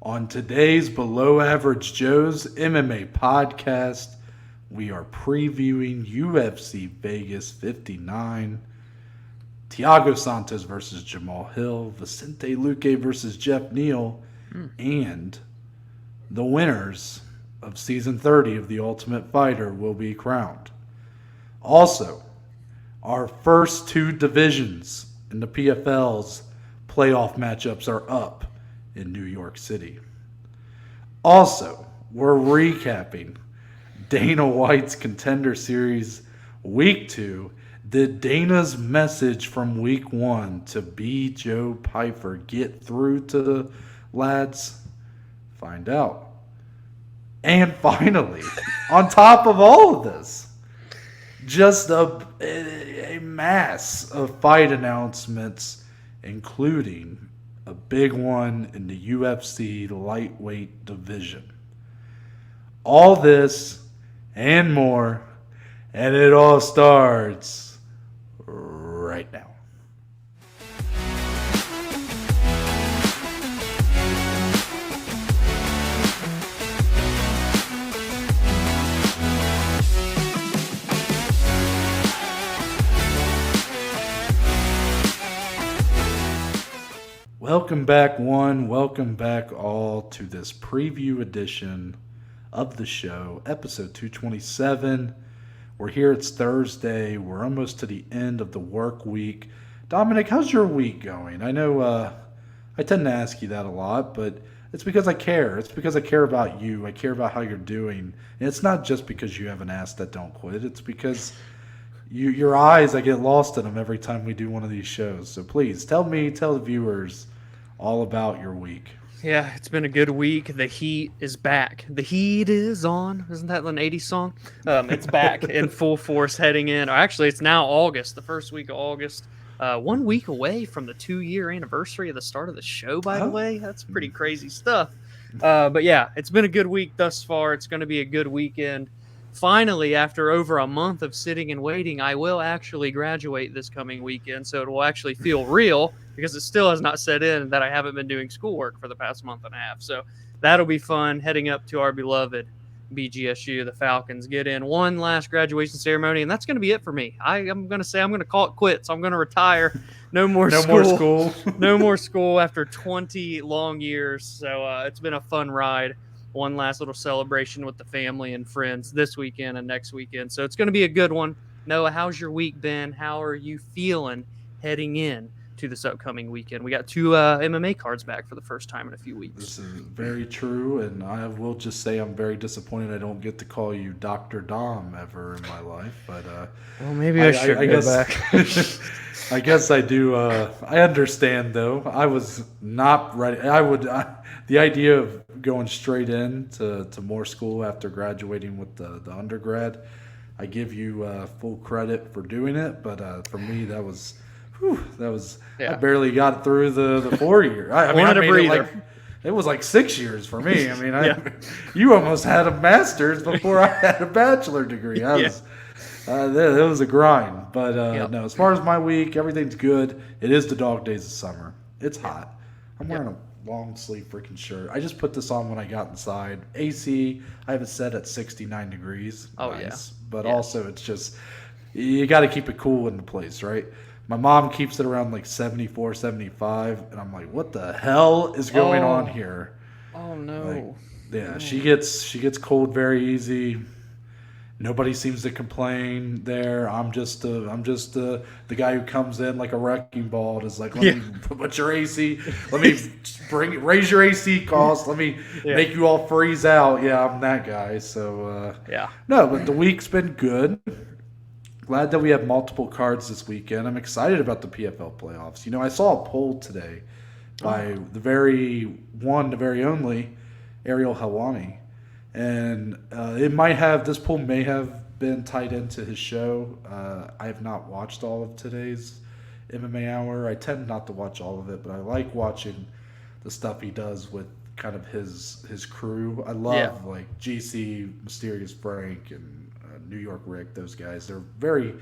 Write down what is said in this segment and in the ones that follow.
On today's Below Average Joe's MMA podcast, we are previewing UFC Vegas 59, Thiago Santos versus Jamahal Hill, Vicente Luque versus Jeff Neal, and the winners of Season 30 of The Ultimate Fighter will be crowned. Also, our first two divisions in the PFL's playoff matchups are up in New York City. Also, we're recapping Dana White's Contender Series Week 2. Did Dana's message from Week 1 to be Joe Pyfer get through to the lads? Find out. And finally, on top of all of this, just a mass of fight announcements, including a big one in the UFC lightweight division. All this and more, and it all starts right now. Welcome back, one. Welcome back, all, to this preview edition of the show, episode 227. We're here. It's Thursday. We're almost to the end of the work week. Dominic, how's your week going? I know I tend to ask you that a lot, but it's because I care. It's because I care about you. I care about how you're doing. And it's not just because you have an ass that don't quit. It's because your eyes, I get lost in them every time we do one of these shows. So please, tell the viewers all about your week. Yeah, it's been a good week. The heat is back. The heat is on. Isn't that an 80s song? It's back in full force heading in. Actually, it's now August, the first week of August. 1 week away from the 2-year anniversary of the start of the show, by the way. That's pretty crazy stuff. But yeah, it's been a good week thus far. It's going to be a good weekend. Finally, after over a month of sitting and waiting, I will actually graduate this coming weekend, so it will actually feel real because it still has not set in that I haven't been doing schoolwork for the past month and a half. So that'll be fun, heading up to our beloved BGSU, the Falcons, get in one last graduation ceremony, and that's going to be it for me. I'm going to call it quits. I'm going to retire. No more school. No more school after 20 long years. So it's been a fun ride. One last little celebration with the family and friends this weekend and next weekend. So it's going to be a good one. Noah, how's your week been? How are you feeling heading in to this upcoming weekend? We got two MMA cards back for the first time in a few weeks. This is very true, and I will just say I'm very disappointed I don't get to call you Dr. Dom ever in my life. But well, maybe I should go back. I guess I do. I understand, though. I was not ready. The idea of going straight in to more school after graduating with the undergrad, I give you full credit for doing it. But for me, that was I barely got through the 4 year. I made a breather. It was like 6 years for me. I mean, you almost had a master's before I had a bachelor degree. It was a grind. But no, as far as my week, everything's good. It is the dog days of summer. It's hot. I'm wearing a long sleeve freaking shirt. I just put this on when I got inside. AC, I have it set at 69 degrees. Oh, nice. But also, it's just, you got to keep it cool in the place, right? My mom keeps it around like 74, 75, and I'm like, what the hell is going on here? Oh, no. She gets cold very easy. Nobody seems to complain there. I'm just the guy who comes in like a wrecking ball and is like, let me put your AC, let me raise your AC cost, let me make you all freeze out. Yeah, I'm that guy. So no, but the week's been good. Glad that we have multiple cards this weekend. I'm excited about the PFL playoffs. You know, I saw a poll today by the very only Ariel Helwani. And this poll may have been tied into his show. I have not watched all of today's MMA Hour. I tend not to watch all of it, but I like watching the stuff he does with kind of his crew. I love like GC, Mysterious Frank, and New York Rick. Those guys, they're very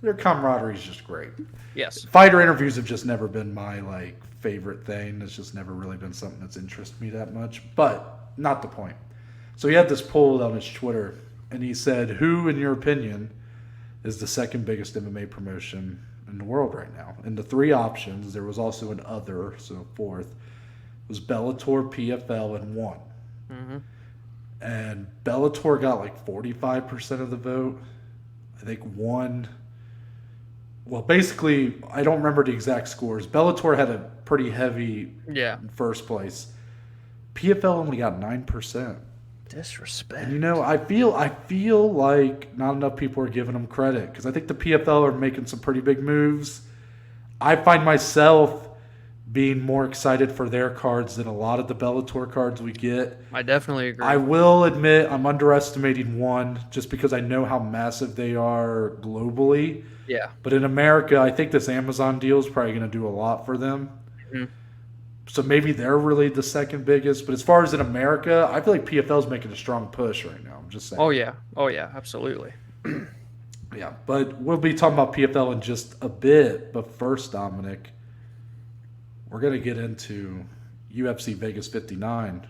Their camaraderie is just great. Yes. Fighter interviews have just never been my favorite thing. It's just never really been something that's interested me that much. But not the point. So he had this poll on his Twitter, and he said, "Who, in your opinion, is the second biggest MMA promotion in the world right now?" And the three options, there was also an other, so fourth, was Bellator, PFL, and one. Mm-hmm. And Bellator got 45% of the vote. I think one. Well, basically, I don't remember the exact scores. Bellator had a pretty heavy first place. PFL only got 9%. Disrespect. And I feel like not enough people are giving them credit because I think the PFL are making some pretty big moves. I find myself being more excited for their cards than a lot of the Bellator cards we get. I definitely agree. I will admit I'm underestimating one just because I know how massive they are globally. Yeah. But in America, I think this Amazon deal is probably going to do a lot for them. Mm-hmm. So maybe they're really the second biggest. But as far as in America, I feel like PFL is making a strong push right now. I'm just saying. Oh, yeah. Absolutely. Yeah, but we'll be talking about PFL in just a bit. But first, Dominic, we're going to get into UFC Vegas 59.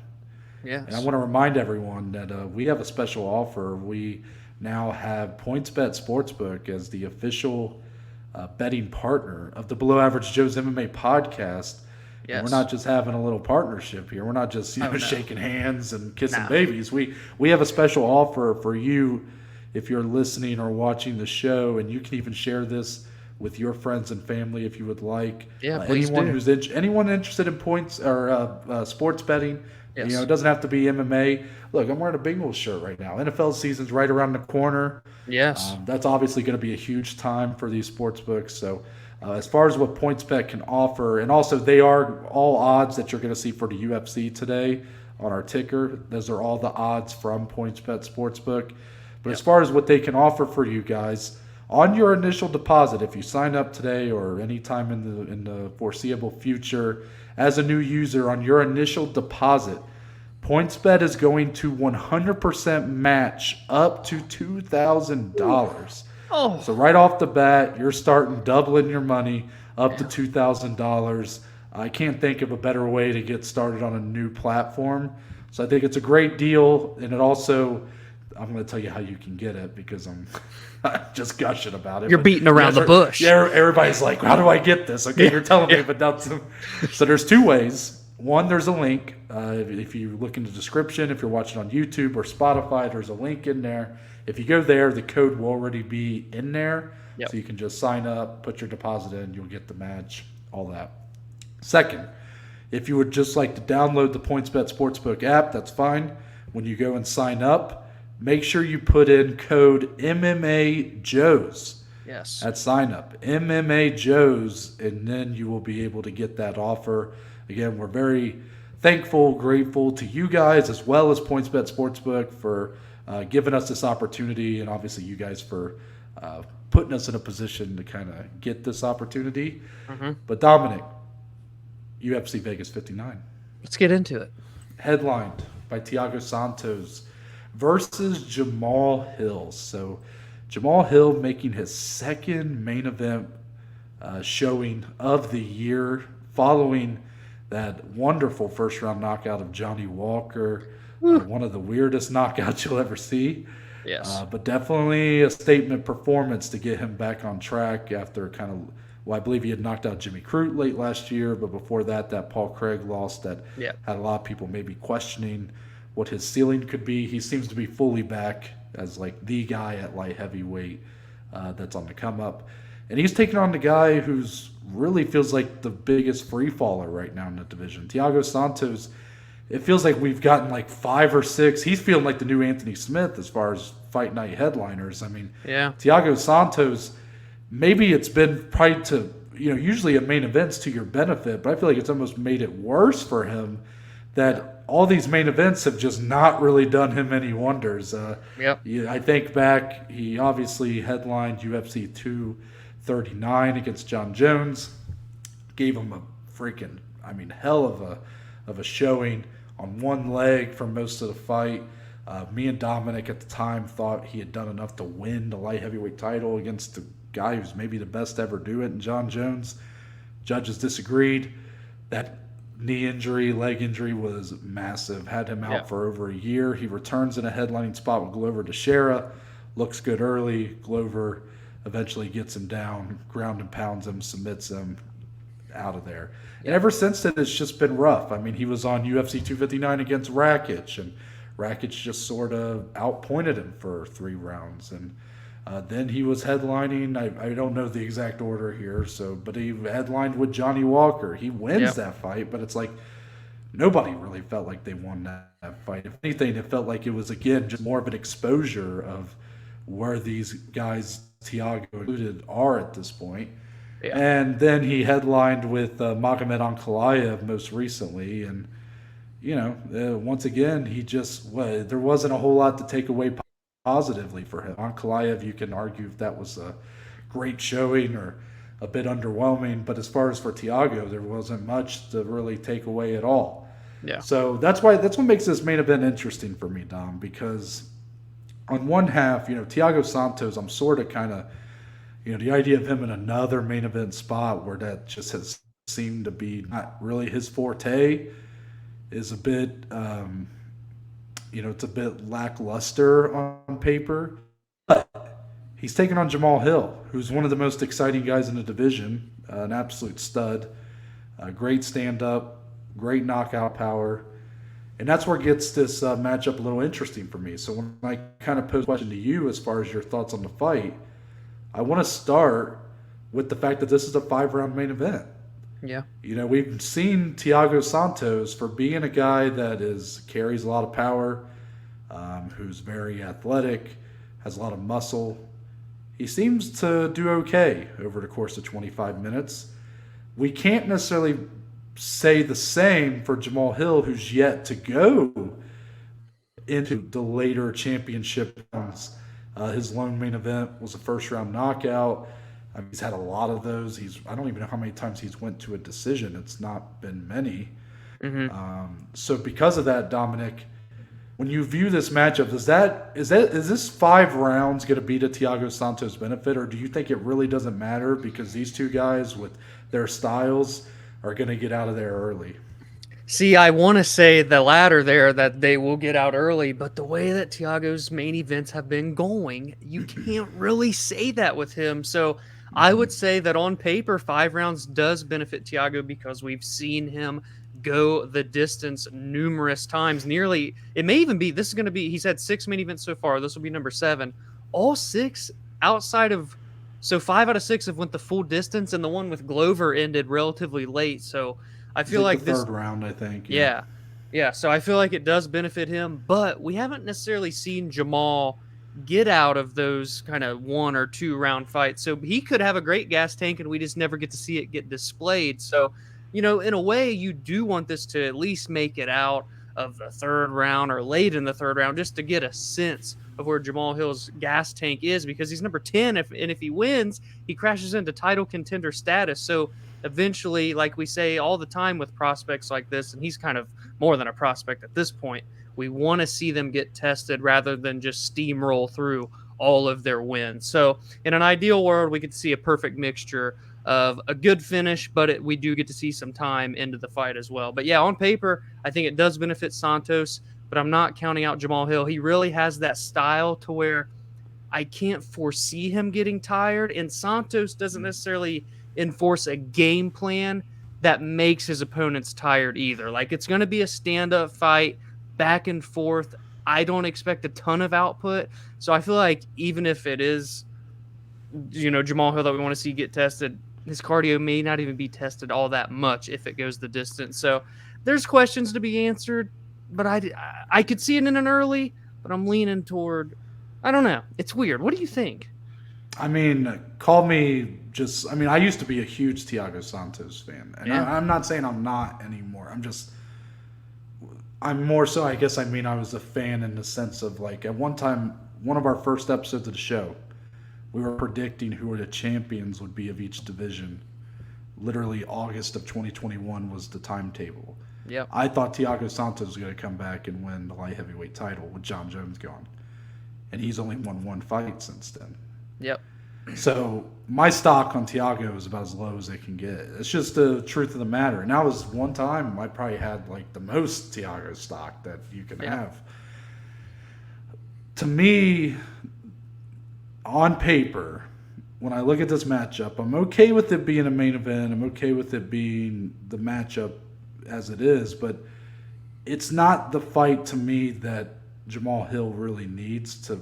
Yes. And I want to remind everyone that we have a special offer. We now have PointsBet Sportsbook as the official betting partner of the Below Average Joe's MMA podcast. Yes. We're not just having a little partnership here. We're not just shaking hands and kissing No. babies. We have a special offer for you if you're listening or watching the show, and you can even share this with your friends and family if you would like. Yeah, please anyone do. Anyone interested in points or sports betting. Yes. It doesn't have to be MMA. Look, I'm wearing a Bengals shirt right now. NFL season's right around the corner. Yes. That's obviously going to be a huge time for these sports books. So as far as what PointsBet can offer, and also they are all odds that you're going to see for the UFC today on our ticker. Those are all the odds from PointsBet Sportsbook. But as far as what they can offer for you guys, on your initial deposit, if you sign up today or any time in the foreseeable future as a new user, on your initial deposit, PointsBet is going to 100% match up to $2,000. Oh. So right off the bat, you're starting doubling your money up to $2,000. I can't think of a better way to get started on a new platform. So I think it's a great deal, and it also, I'm going to tell you how you can get it because I'm just gushing about it. You're beating around the bush. Yeah, everybody's like, how do I get this? Okay, you're telling me, but that's so there's two ways. One, there's a link. If you look in the description, if you're watching on YouTube or Spotify, there's a link in there. If you go there, the code will already be in there. Yep. So you can just sign up, put your deposit in, you'll get the match, all that. Second, if you would just like to download the PointsBet Sportsbook app, that's fine. When you go and sign up, make sure you put in code MMA Joes. Yes. At sign up, MMA Joes, and then you will be able to get that offer. Again, we're very thankful, grateful to you guys as well as PointsBet Sportsbook for giving us this opportunity, and obviously you guys for putting us in a position to kind of get this opportunity. Mm-hmm. But Dominic, UFC Vegas 59. Let's get into it. Headlined by Thiago Santos versus Jamahal Hill. So Jamahal Hill making his second main event showing of the year following that wonderful first-round knockout of Johnny Walker. One of the weirdest knockouts you'll ever see. Yes. But definitely a statement performance to get him back on track after I believe he had knocked out Jimmy Crute late last year, but before that Paul Craig loss that had a lot of people maybe questioning what his ceiling could be. He seems to be fully back as the guy at light heavyweight that's on the come up. And he's taking on the guy who's really feels like the biggest free faller right now in the division. Thiago Santos, it feels like we've gotten 5 or 6. He's feeling like the new Anthony Smith as far as fight night headliners. I mean, Thiago Santos, maybe it's been probably to, usually at main events to your benefit, but I feel like it's almost made it worse for him that all these main events have just not really done him any wonders. I think back, he obviously headlined UFC 239 against John Jones, gave him a freaking, hell of a showing on one leg for most of the fight. Me and Dominic at the time thought he had done enough to win the light heavyweight title against the guy who's maybe the best to ever do it in John Jones. Judges disagreed. That knee injury, leg injury was massive. Had him out for over a year. He returns in a headlining spot with Glover Teixeira. Looks good early. Glover eventually gets him down, ground and pounds him, submits him, out of there. And ever since then, it's just been rough. I mean, he was on UFC 259 against Rakic, and Rakic just sort of outpointed him for 3 rounds. And then he was headlining, I don't know the exact order here, but he headlined with Johnny Walker. He wins that fight, but it's like nobody really felt like they won that fight. If anything, it felt like it was, again, just more of an exposure of where these guys, Thiago included, are at this point. Yeah. And then he headlined with Magomed Ankalaev most recently. And, once again, there wasn't a whole lot to take away positively for him. Ankalaev, you can argue if that was a great showing or a bit underwhelming. But as far as for Thiago, there wasn't much to really take away at all. Yeah. So that's what makes this main event interesting for me, Dom, because on one half, Thiago Santos, I'm sort of kind of, the idea of him in another main event spot where that just has seemed to be not really his forte is a bit, it's a bit lackluster on paper. But he's taking on Jamahal Hill, who's one of the most exciting guys in the division, an absolute stud, great stand-up, great knockout power. And that's where it gets this matchup a little interesting for me. So when I kind of pose a question to you as far as your thoughts on the fight, I want to start with the fact that this is a 5-round main event. Yeah. We've seen Thiago Santos for being a guy that carries a lot of power, who's very athletic, has a lot of muscle. He seems to do okay over the course of 25 minutes. We can't necessarily say the same for Jamahal Hill, who's yet to go into the later championship rounds. His lone main event was a first-round knockout. He's had a lot of those. I don't even know how many times he's went to a decision. It's not been many. Mm-hmm. So because of that, Dominic, when you view this matchup, is this 5 rounds going to be to Thiago Santos' benefit, or do you think it really doesn't matter because these two guys with their styles are going to get out of there early? See, I want to say the latter there, that they will get out early, but the way that Thiago's main events have been going, you can't really say that with him. So I would say that on paper, 5 rounds does benefit Thiago because we've seen him go the distance numerous times. Nearly, it may even be, he's had 6 main events so far. This will be number 7. All 6 outside of, so 5 out of 6 have went the full distance, and the one with Glover ended relatively late. So I feel like the third round, I think. Yeah. So I feel like it does benefit him, but we haven't necessarily seen Jamahal get out of those kind of 1 or 2 round fights. So he could have a great gas tank, and we just never get to see it get displayed. So, in a way, you do want this to at least make it out of the 3rd round or late in the 3rd round, just to get a sense of where Jamahal Hill's gas tank is, because he's number 10. If he wins, he crashes into title contender status. So eventually, like we say all the time with prospects like this, and he's kind of more than a prospect at this point, we want to see them get tested rather than just steamroll through all of their wins. So in an ideal world, we could see a perfect mixture of a good finish, but we do get to see some time into the fight as well. But yeah, on paper, I think it does benefit Santos, but I'm not counting out Jamahal Hill. He really has that style to where I can't foresee him getting tired, and Santos doesn't necessarily enforce a game plan that makes his opponents tired either. Like, it's going to be a stand-up fight, back and forth. I don't expect a ton of output. So I feel like even if it is, Jamahal Hill that we want to see get tested, his cardio may not even be tested all that much if it goes the distance. So there's questions to be answered, but I could see it in an early, but I'm leaning toward, I don't know. It's weird. What do you think? I used to be a huge Thiago Santos fan. And I'm not saying I'm not anymore. I'm more so, I was a fan in the sense of, like, at one time, one of our first episodes of the show, we were predicting who the champions would be of each division. Literally August of 2021 was the timetable. Yep. I thought Thiago Santos was going to come back and win the light heavyweight title with John Jones gone. And he's only won 1 fight since then. Yep. So my stock on Thiago is about as low as it can get. It's just the truth of the matter. And that was one time I probably had like the most Thiago stock that you can Yeah. have. To me, on paper, when I look at this matchup, I'm okay with it being a main event. I'm okay with it being the matchup as it is, but it's not the fight to me that Jamahal Hill really needs to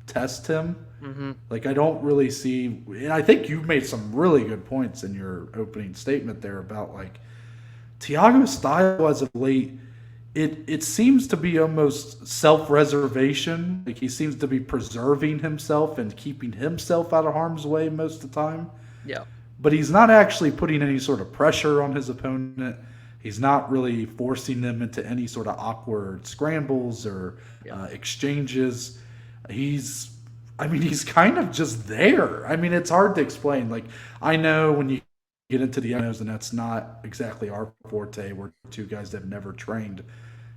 test him. Mm-hmm. Like I don't really see, and I think you made some really good points in your opening statement there about like Thiago's style as of late. It seems to be almost self-reservation. Like he seems to be preserving himself and keeping himself out of harm's way most of the time. Yeah. But he's not actually putting any sort of pressure on his opponent. He's not really forcing them into any sort of awkward scrambles or exchanges. He's, I mean, he's kind of just there. I mean, it's hard to explain. Like, I know when you get into the unknowns, and that's not exactly our forte. We're two guys that have never trained.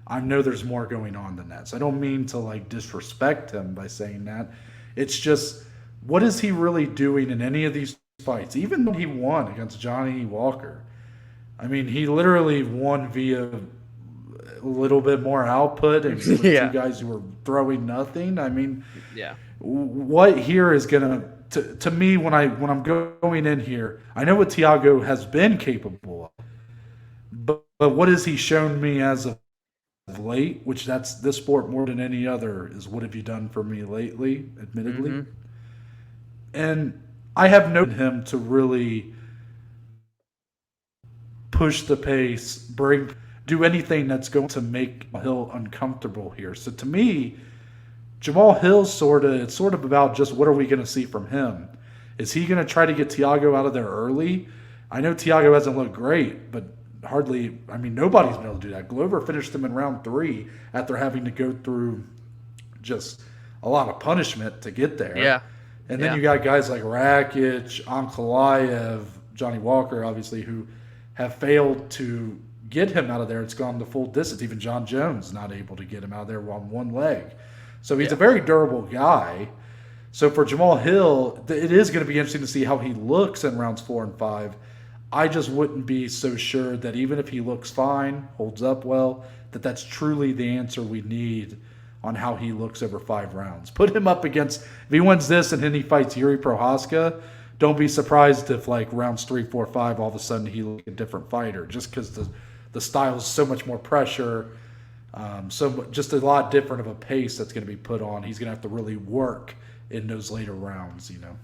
I know there's more going on than that. So I don't mean to like disrespect him by saying that. It's just, what is he really doing in any of these fights? Even when he won against Johnny Walker, I mean, he literally won via a little bit more output and with Yeah. two guys who were throwing nothing. I mean, Yeah. what here is gonna to me when I'm going in here, I know what Thiago has been capable of, but what has he shown me as of late? Which that's this sport more than any other is what have you done for me lately? Admittedly, Mm-hmm. and I have known him to really push the pace, do anything that's going to make Hill uncomfortable here. So to me, Jamahal Hill it's sort of about just what are we going to see from him? Is he going to try to get Thiago out of there early? I know Thiago hasn't looked great, but hardly, I mean, nobody's been able to do that. Glover finished him in round 3 after having to go through just a lot of punishment to get there. Yeah. And then you got guys like Rakic, Ankalaev, Johnny Walker, obviously, who have failed to get him out of there. It's gone the full distance. Even John Jones not able to get him out of there on one leg. So he's a very durable guy. So for Jamahal Hill, it is going to be interesting to see how he looks in rounds 4 and 5. I just wouldn't be so sure that even if he looks fine, holds up well, that that's truly the answer we need on how he looks over 5 rounds. Put him up against, if he wins this and then he fights Yuri Prohaska, don't be surprised if like rounds 3, 4, 5, all of a sudden he looks like a different fighter just because the style is so much more pressure. So just a lot different of a pace that's going to be put on. He's going to have to really work in those later rounds, you know.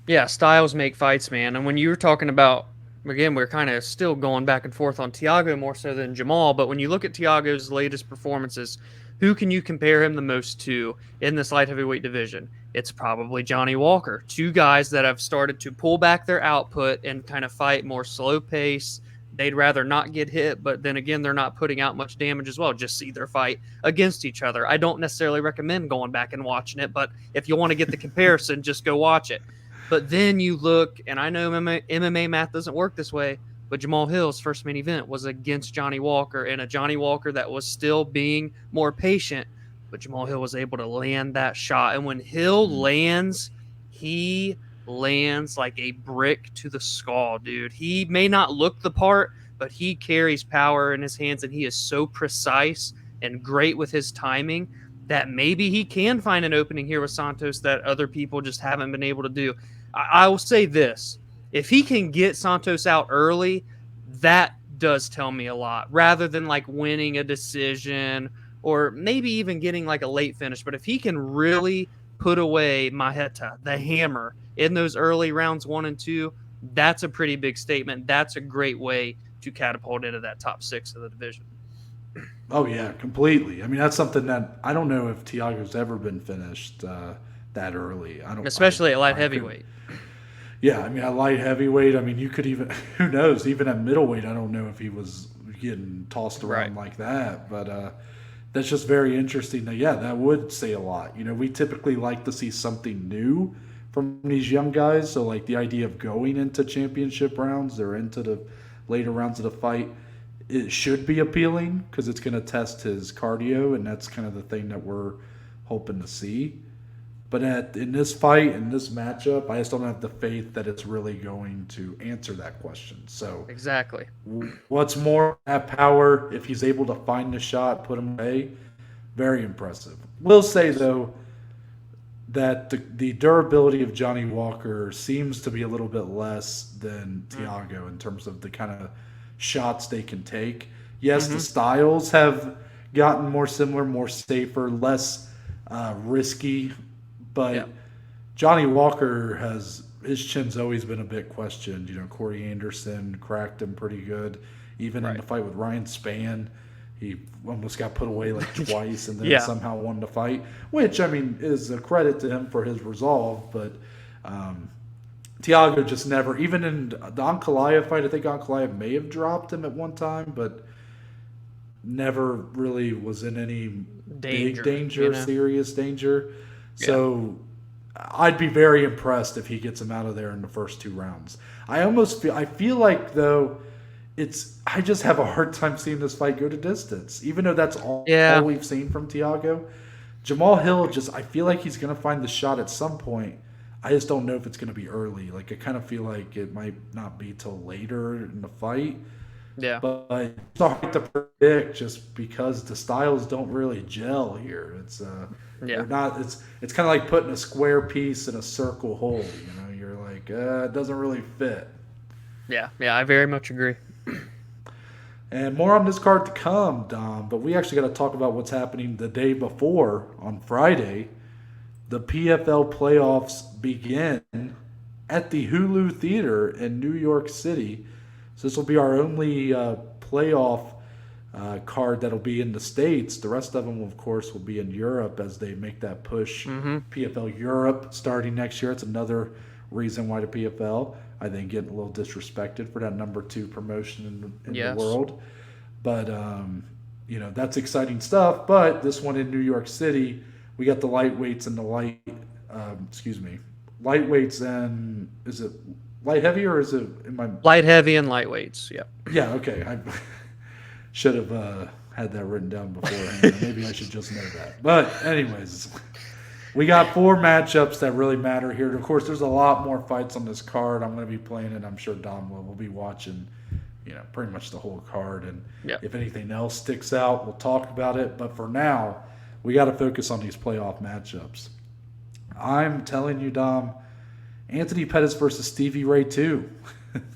Yeah, styles make fights, man. And when you were talking about, again, we're kind of still going back and forth on Thiago more so than Jamahal, but when you look at Thiago's latest performances, who can you compare him the most to in this light heavyweight division? It's probably Johnny Walker. Two guys that have started to pull back their output and kind of fight more slow pace. They'd rather not get hit, but then again, they're not putting out much damage as well. Just see their fight against each other. I don't necessarily recommend going back and watching it, but if you want to get the comparison, just go watch it. But then you look, and I know MMA math doesn't work this way, but Jamahal Hill's first main event was against Johnny Walker, and a Johnny Walker that was still being more patient, but Jamahal Hill was able to land that shot. And when Hill lands, he lands like a brick to the skull, dude. He may not look the part, but he carries power in his hands, and he is so precise and great with his timing that maybe he can find an opening here with Santos that other people just haven't been able to do. I will say this. If he can get Santos out early, that does tell me a lot, rather than like winning a decision or maybe even getting like a late finish. But if he can really put away Maheta, the hammer, in those early rounds 1 and 2, that's a pretty big statement. That's a great way to catapult into that top 6 of the division. Oh, yeah, completely. I mean, that's something that I don't know if Thiago's ever been finished that early. Especially at light heavyweight. Yeah, I mean, at light heavyweight, I mean, you could even, who knows, even at middleweight, I don't know if he was getting tossed around like that. But that's just very interesting. Yeah, that would say a lot. You know, we typically like to see something new from these young guys. So, like, the idea of going into championship rounds or into the later rounds of the fight, it should be appealing because it's going to test his cardio, and that's kind of the thing that we're hoping to see. But in this fight, in this matchup, I just don't have the faith that it's really going to answer that question. So Exactly. what's more, that power, if he's able to find the shot, put him away, very impressive. Will say, though, that the durability of Johnny Walker seems to be a little bit less than Thiago in terms of the kind of shots they can take. Yes, the styles have gotten more similar, more safer, less risky, but Johnny Walker his chin's always been a bit questioned. You know, Corey Anderson cracked him pretty good. Even in the fight with Ryan Spann, he almost got put away like twice and then somehow won the fight, which, I mean, is a credit to him for his resolve. But Thiago just never, even in the Ankalaev fight, I think Ankalaev may have dropped him at one time, but never really was in any big danger, serious danger. So I'd be very impressed if he gets him out of there in the first 2 rounds. I feel like, though, I just have a hard time seeing this fight go to distance, even though that's all we've seen from Thiago. Jamahal Hill, I feel like he's going to find the shot at some point. I just don't know if it's going to be early. Like, I kind of feel like it might not be till later in the fight. Yeah. But it's hard to predict just because the styles don't really gel here. It's it's kind of like putting a square piece in a circle hole. You know, you're like, it doesn't really fit. Yeah, I very much agree. And more on this card to come, Dom. But we actually got to talk about what's happening the day before on Friday. The PFL playoffs begin at the Hulu Theater in New York City. So this will be our only playoff card that'll be in the States. The rest of them, of course, will be in Europe as they make that push. PFL Europe starting next year. It's another reason why the PFL, I think, getting a little disrespected for that number 2 promotion in the world. But, that's exciting stuff. But this one in New York City, we got the lightweights and lightweights and, is it light heavy or is it in my light heavy and lightweights? Yeah, okay. I should have had that written down beforehand. Maybe I should just know that. But anyways, we got 4 matchups that really matter here. Of course, there's a lot more fights on this card. I'm going to be playing it. I'm sure Dom will. We'll be watching, pretty much the whole card. And if anything else sticks out, we'll talk about it. But for now, we got to focus on these playoff matchups. I'm telling you, Dom, Anthony Pettis versus Stevie Ray 2,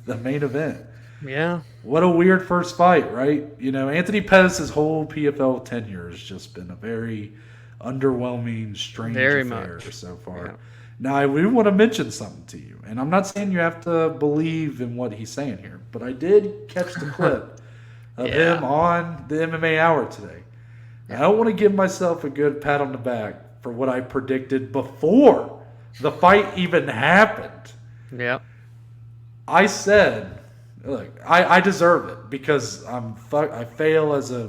the main event. Yeah. What a weird first fight, right? Anthony Pettis' whole PFL tenure has just been a very underwhelming, strange affair so far. Yeah. Now, I do want to mention something to you, and I'm not saying you have to believe in what he's saying here, but I did catch the clip of him on the MMA Hour today. I don't want to give myself a good pat on the back for what I predicted before the fight even happened. Yeah. I said, look, I deserve it because I fail as a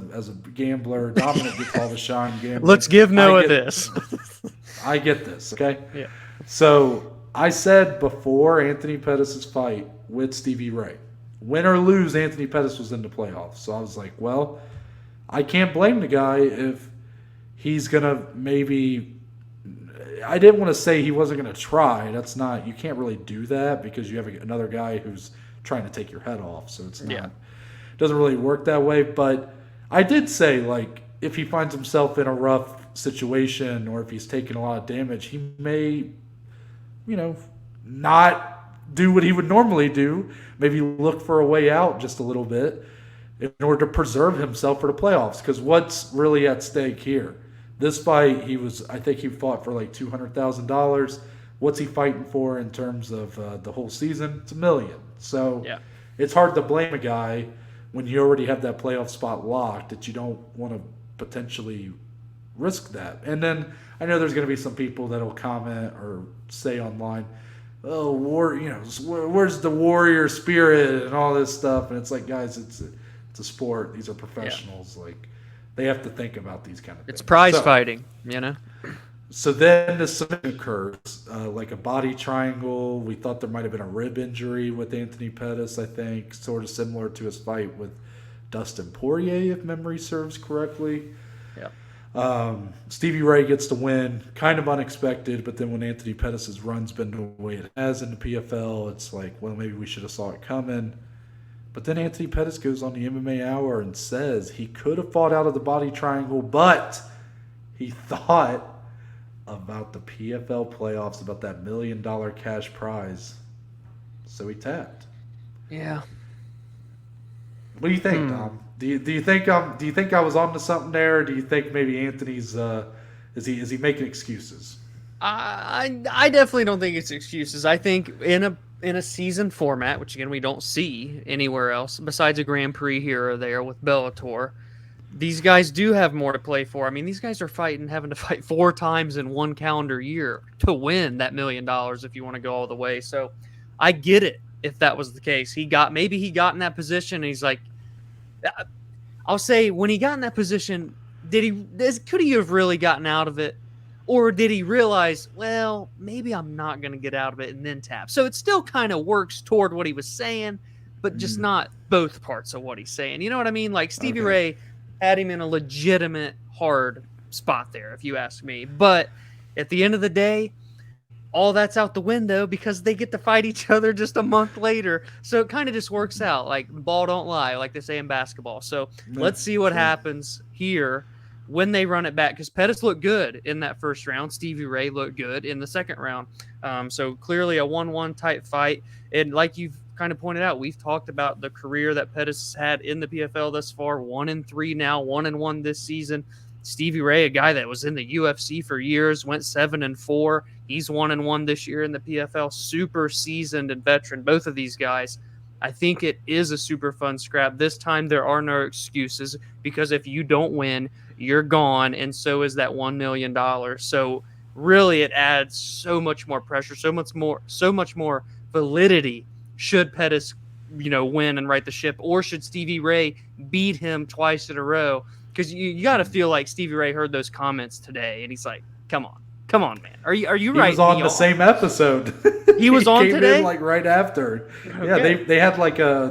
gambler. Dominic gets all the shine gambling. Let's give Noah this. I get this, okay? Yeah. So I said before Anthony Pettis' fight with Stevie Ray, win or lose, Anthony Pettis was in the playoffs. So I was like, well, I can't blame the guy if he's going to maybe – I didn't want to say he wasn't going to try. That's not – you can't really do that because you have another guy who's trying to take your head off. So it's not – it doesn't really work that way. But I did say, like, if he finds himself in a rough situation or if he's taking a lot of damage, he may, not do what he would normally do. Maybe look for a way out just a little bit in order to preserve himself for the playoffs. Because what's really at stake here? This fight, I think he fought for like $200,000. What's he fighting for in terms of the whole season? It's $1 million. So it's hard to blame a guy when you already have that playoff spot locked that you don't want to potentially risk that. And then I know there's going to be some people that will comment or say online, oh, where's the warrior spirit and all this stuff? And it's like, guys, it's a sport. These are professionals. Like, they have to think about these kind of things. It's prize fighting, So then the submission occurs, like a body triangle. We thought there might have been a rib injury with Anthony Pettis, I think, sort of similar to his fight with Dustin Poirier, if memory serves correctly. Yeah. Stevie Ray gets the win, kind of unexpected, but then when Anthony Pettis' run's been the way it has in the PFL, it's like, well, maybe we should have saw it coming. But then Anthony Pettis goes on the MMA Hour and says he could have fought out of the body triangle, but he thought about the PFL playoffs, about that $1 million cash prize. So he tapped. Yeah. What do you think, Dom? Do you think I was on to something there? Or do you think maybe Anthony's is he making excuses? I definitely don't think it's excuses. I think in a season format, which again we don't see anywhere else besides a Grand Prix here or there with Bellator, these guys do have more to play for. I mean, these guys are having to fight 4 times in one calendar year to win that $1 million if you want to go all the way. So I get it if that was the case. Maybe he got in that position and he's like, I'll say when he got in that position, could he have really gotten out of it? Or did he realize, well, maybe I'm not going to get out of it and then tap? So it still kind of works toward what he was saying, but just not both parts of what he's saying. You know what I mean? Like Stevie Ray had him in a legitimate hard spot there, if you ask me. But at the end of the day, all that's out the window because they get to fight each other just a month later. So it kind of just works out. Like, ball don't lie, like they say in basketball. So let's see what happens here when they run it back. Because Pettis looked good in that first round. Stevie Ray looked good in the second round. So clearly a 1-1 type fight. And like you've kind of pointed out, we've talked about the career that Pettis has had in the PFL thus far. 1-3 now, 1-1 this season. Stevie Ray, a guy that was in the UFC for years, went 7-4. He's 1-1 this year in the PFL. Super seasoned and veteran, both of these guys. I think it is a super fun scrap. This time there are no excuses because if you don't win, you're gone, and so is that $1 million. So really it adds so much more pressure, so much more validity should Pettis, win and right the ship, or should Stevie Ray beat him twice in a row. Because you got to feel like Stevie Ray heard those comments today, and he's like, "Come on, man. Are you right?" He was on the same episode. He was on came today, in like right after. Okay. Yeah, they had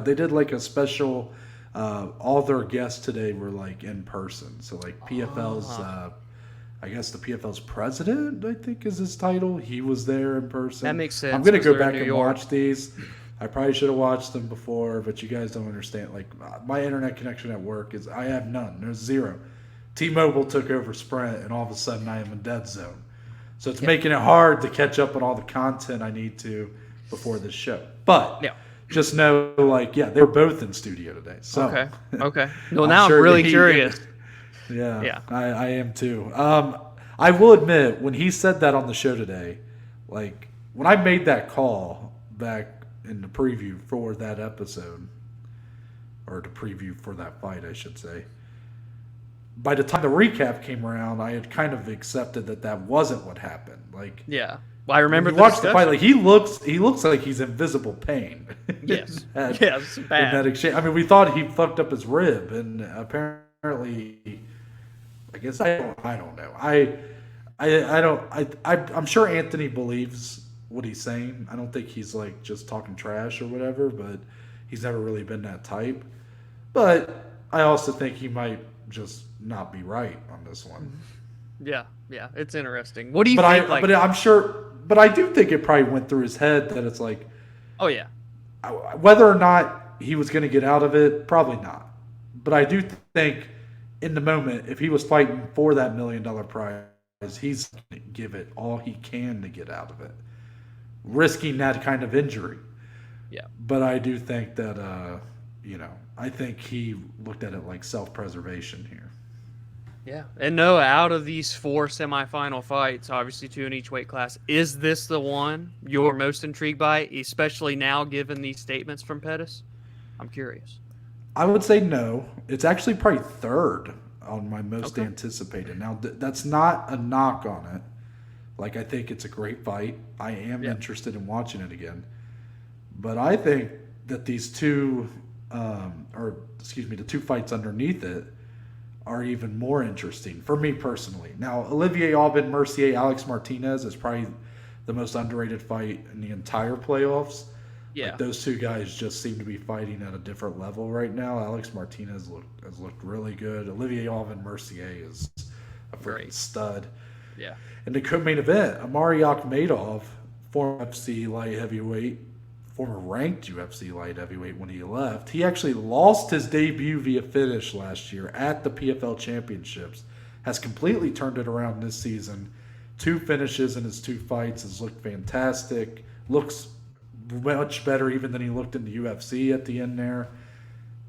they did like a special. All their guests today were like in person. So like PFL's, I guess the PFL's president, I think is his title. He was there in person. That makes sense. I'm gonna go back and watch these. I probably should have watched them before, but you guys don't understand. Like, my internet connection at work I have none. There's zero. T-Mobile took over Sprint, and all of a sudden I am in dead zone. So it's making it hard to catch up on all the content I need to before this show. But just know, they were both in studio today. So okay. Well, now I'm really curious. Yeah. I am too. I will admit, when he said that on the show today, like when I made that call back in the preview for that episode, or the preview for that fight, I should say, by the time the recap came around, I had kind of accepted that wasn't what happened. Like, well, I remember watch the fight. Like he looks like he's in visible pain. Yes, it's bad. In that exchange. I mean, we thought he fucked up his rib, and apparently, I guess I don't know. I'm sure Anthony believes what he's saying. I don't think he's like just talking trash or whatever, but he's never really been that type. But I also think he might just not be right on this one. Yeah, it's interesting. What do you think? But I'm sure. But I do think it probably went through his head that it's like, oh yeah, whether or not he was going to get out of it, probably not. But I do think in the moment, if he was fighting for that $1 million prize, he's going to give it all he can to get out of it, risking that kind of injury. Yeah. But I do think that, I think he looked at it like self-preservation here. Yeah. And no, out of these 4 semifinal fights, obviously 2 in each weight class, is this the one you're most intrigued by, especially now given these statements from Pettis? I'm curious. I would say no. It's actually probably third on my most anticipated. Now, that's not a knock on it. Like, I think it's a great fight. I am interested in watching it again. But I think that these the 2 fights underneath it are even more interesting for me personally. Now, Olivier Aubin-Mercier, Alex Martinez is probably the most underrated fight in the entire playoffs. Yeah. Like, those 2 guys just seem to be fighting at a different level right now. Alex Martinez has looked really good. Olivier Aubin-Mercier is a freaking Great. stud. Yeah. In the co-main event, Amari Akhmedov, former UFC light heavyweight, former ranked UFC light heavyweight when he left, he actually lost his debut via finish last year at the PFL Championships, has completely turned it around this season. 2 finishes in his 2 fights, has looked fantastic, looks much better even than he looked in the UFC at the end there.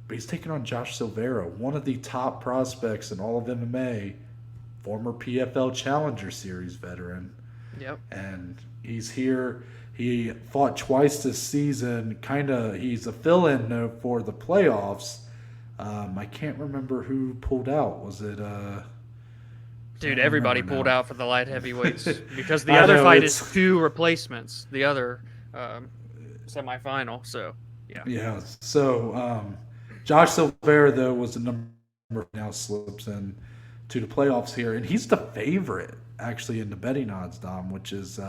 But he's taking on Josh Silveira, one of the top prospects in all of MMA, former PFL Challenger Series veteran. Yep. And he's here. He fought twice this season. He's a fill-in though for the playoffs. I can't remember who pulled out. Was it? Dude, everybody pulled out for the light heavyweights because the I other know, fight it's- is 2 replacements. The other semifinal. So yeah. Yeah. So Josh Silveira though was the number now slips in to the playoffs here, and he's the favorite actually in the betting odds, Dom, which is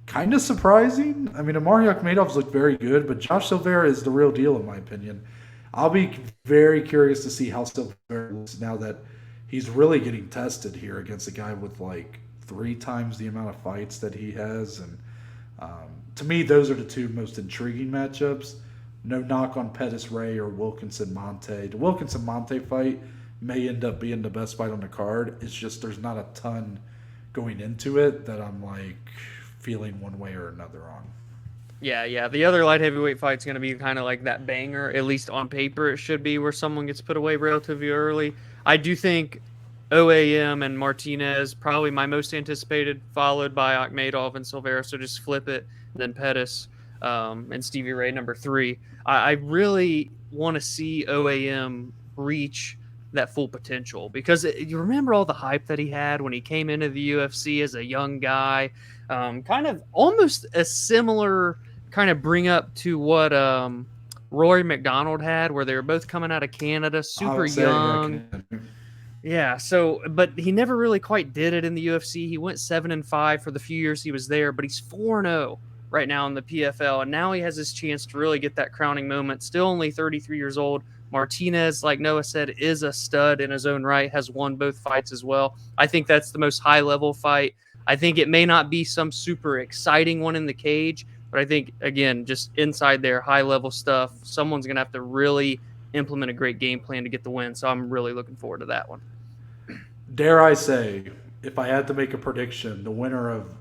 kind of surprising. I mean, Amari Akhmedov's looked very good, but Josh Silveira is the real deal in my opinion. I'll be very curious to see how Silveira looks now that he's really getting tested here against a guy with like 3 times the amount of fights that he has. And to me, those are the 2 most intriguing matchups. No knock on Pettis Ray or Wilkinson Monte. The Wilkinson Monte fight may end up being the best fight on the card. It's just there's not a ton going into it that I'm like feeling one way or another on. Yeah. The other light heavyweight fight's going to be kind of like that banger, at least on paper it should be, where someone gets put away relatively early. I do think OAM and Martinez, probably my most anticipated, followed by Akhmedov and Silveira, so just flip it, then Pettis and Stevie Ray number 3. I really want to see OAM reach that full potential because you remember all the hype that he had when he came into the UFC as a young guy, kind of almost a similar kind of bring up to what Rory McDonald had, where they were both coming out of Canada, super young. Yeah, so but he never really quite did it in the UFC. He went 7-5 for the few years he was there, but he's 4-0 right now in the PFL, and now he has his chance to really get that crowning moment. Still only 33 years old. Martinez, like Noah said, is a stud in his own right, has won both fights as well. I think that's the most high-level fight. I think it may not be some super exciting one in the cage, but I think, again, just inside there, high-level stuff, someone's going to have to really implement a great game plan to get the win, so I'm really looking forward to that one. Dare I say, if I had to make a prediction, the winner of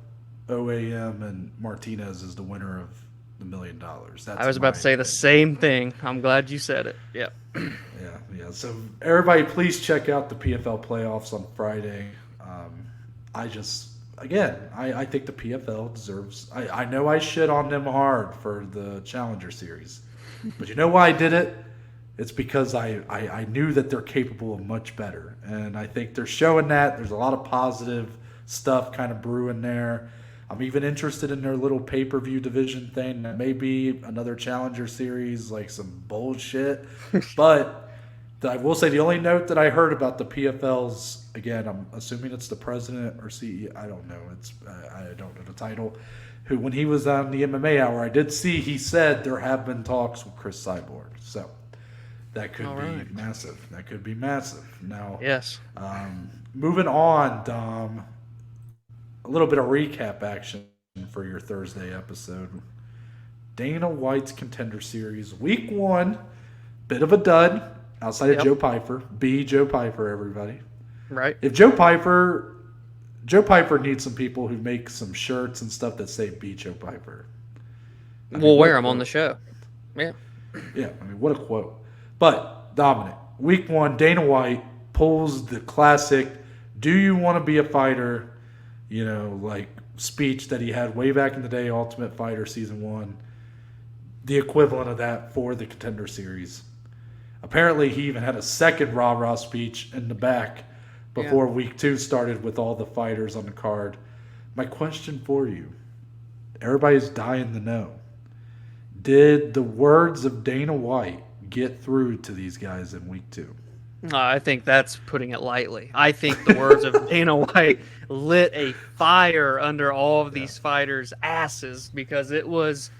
OAM and Martinez is the winner of the $1 million. I was about to say the same thing. I'm glad you said it. Yep. Yeah. So everybody, please check out the PFL playoffs on Friday. I think the PFL deserves. I know I shit on them hard for the Challenger Series, but you know why I did it? It's because I knew that they're capable of much better, and I think they're showing that. There's a lot of positive stuff kind of brewing there. I'm even interested in their little pay-per-view division thing. That may be another Challenger Series, like some bullshit. But I will say the only note that I heard about the PFLs, again, I'm assuming it's the president or CEO. I don't know. I don't know the title. Who, when he was on the MMA Hour, I did see he said there have been talks with Chris Cyborg. So that could be massive. That could be massive. Now, yes. Moving on, Dom. A little bit of recap action for your Thursday episode. Dana White's Contender Series, Week 1, bit of a dud outside of Joe Pyfer. Joe Pyfer, everybody. Right. If Joe Pyfer needs some people who make some shirts and stuff that say "Be Joe Pyfer." We'll wear them on the show. Yeah. Yeah. I mean, what a quote. But Dominic, Week 1, Dana White pulls the classic "Do you want to be a fighter?" speech that he had way back in the day, Ultimate Fighter Season 1. The equivalent of that for the Contender Series. Apparently, he even had a second rah-rah speech in the back before Week 2 started with all the fighters on the card. My question for you, everybody's dying to know, did the words of Dana White get through to these guys in Week 2? I think that's putting it lightly. I think the words of Dana White lit a fire under all of these fighters' asses because it was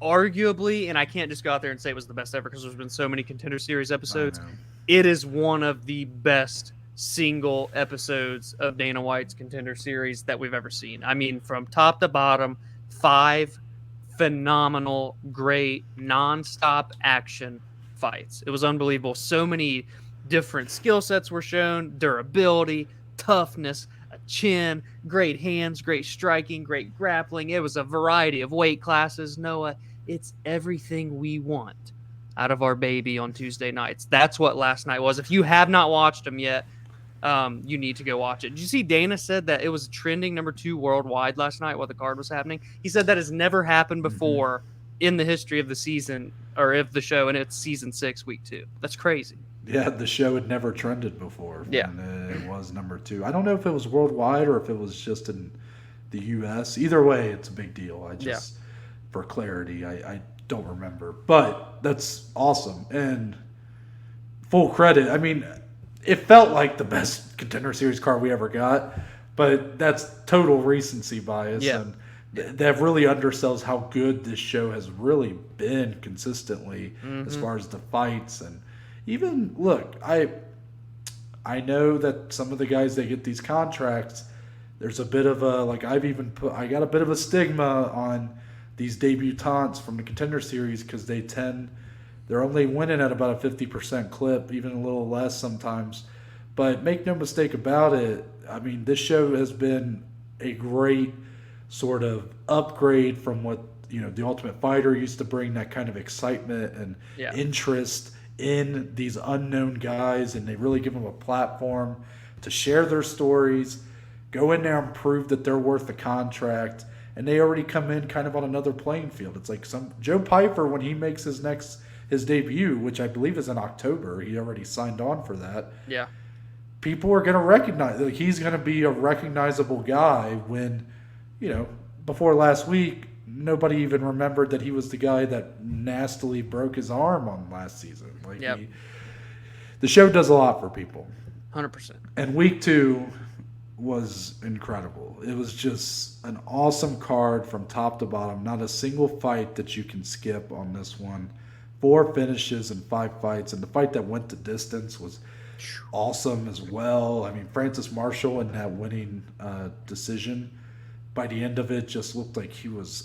arguably, and I can't just go out there and say it was the best ever because there's been so many Contender Series episodes, it is one of the best single episodes of Dana White's Contender Series that we've ever seen. I mean, from top to bottom, 5 phenomenal, great, nonstop action fights. It was unbelievable. So many different skill sets were shown, durability, toughness, a chin, great hands, great striking, great grappling. It was a variety of weight classes. Noah, it's everything we want out of our baby on Tuesday nights. That's what last night was. If you have not watched them yet, you need to go watch it. Did you see Dana said that it was trending number 2 worldwide last night while the card was happening? He said that has never happened before in the history of the season or of the show, and it's season 6, week 2. That's crazy. Yeah, the show had never trended before. Yeah. And it was number 2. I don't know if it was worldwide or if it was just in the U.S. Either way, it's a big deal. For clarity, I don't remember. But that's awesome. And full credit. I mean, it felt like the best Contender Series card we ever got, but that's total recency bias. Yeah. And that really undersells how good this show has really been consistently as far as the fights. And even, look, I know that some of the guys that get these contracts, there's a bit of a, like I got a bit of a stigma on these debutantes from the Contender Series because they're only winning at about a 50% clip, even a little less sometimes. But make no mistake about it, I mean, this show has been a great sort of upgrade from what, the Ultimate Fighter used to bring, that kind of excitement and interest in these unknown guys, and they really give them a platform to share their stories, go in there and prove that they're worth the contract, and they already come in kind of on another playing field. It's like Joe Piper, when he makes his debut, which I believe is in October. He already signed on for that. Yeah. People are going to recognize, like, he's going to be a recognizable guy when, before last week, nobody even remembered that he was the guy that nastily broke his arm on last season. Like, the show does a lot for people. 100%. And week 2 was incredible. It was just an awesome card from top to bottom. Not a single fight that you can skip on this one. 4 finishes and 5 fights, and the fight that went to distance was awesome as well. I mean, Francis Marshall in that winning decision, by the end of it, just looked like he was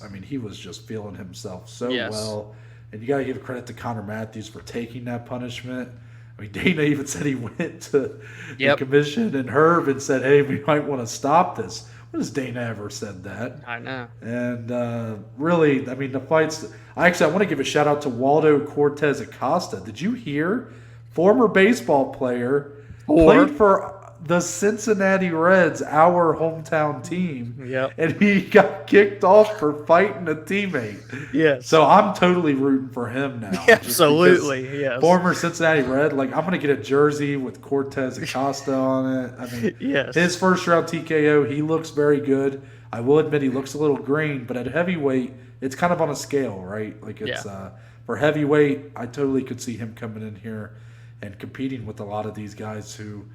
just feeling himself so well. And you got to give credit to Connor Matthews for taking that punishment. I mean, Dana even said he went to the commission and Herb and said, hey, we might want to stop this. When has Dana ever said that? I know. And really, I mean, the fights. I want to give a shout out to Waldo Cortez Acosta. Did you hear? Former baseball player, played for the Cincinnati Reds, our hometown team. Yep. And he got kicked off for fighting a teammate. Yes. So I'm totally rooting for him now. Absolutely, yes. Former Cincinnati Red. Like, I'm going to get a jersey with Cortez Acosta on it. I mean, his first round TKO, he looks very good. I will admit he looks a little green, but at heavyweight, it's kind of on a scale, right? Like, it's for heavyweight, I totally could see him coming in here and competing with a lot of these guys who,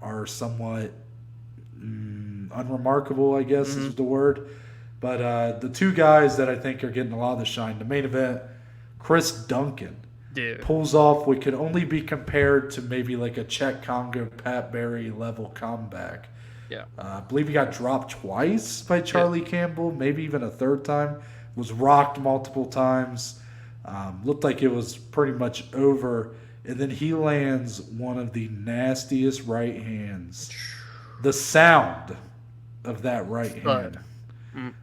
are somewhat unremarkable, I guess is the word. But the 2 guys that I think are getting a lot of the shine, the main event, Chris Duncan pulls off what could only be compared to maybe like a Czech Congo Pat Barry level comeback. Yeah. I believe he got dropped twice by Charlie Campbell, maybe even a third time. Was rocked multiple times. Looked like it was pretty much over. And then he lands one of the nastiest right hands. The sound of that right hand.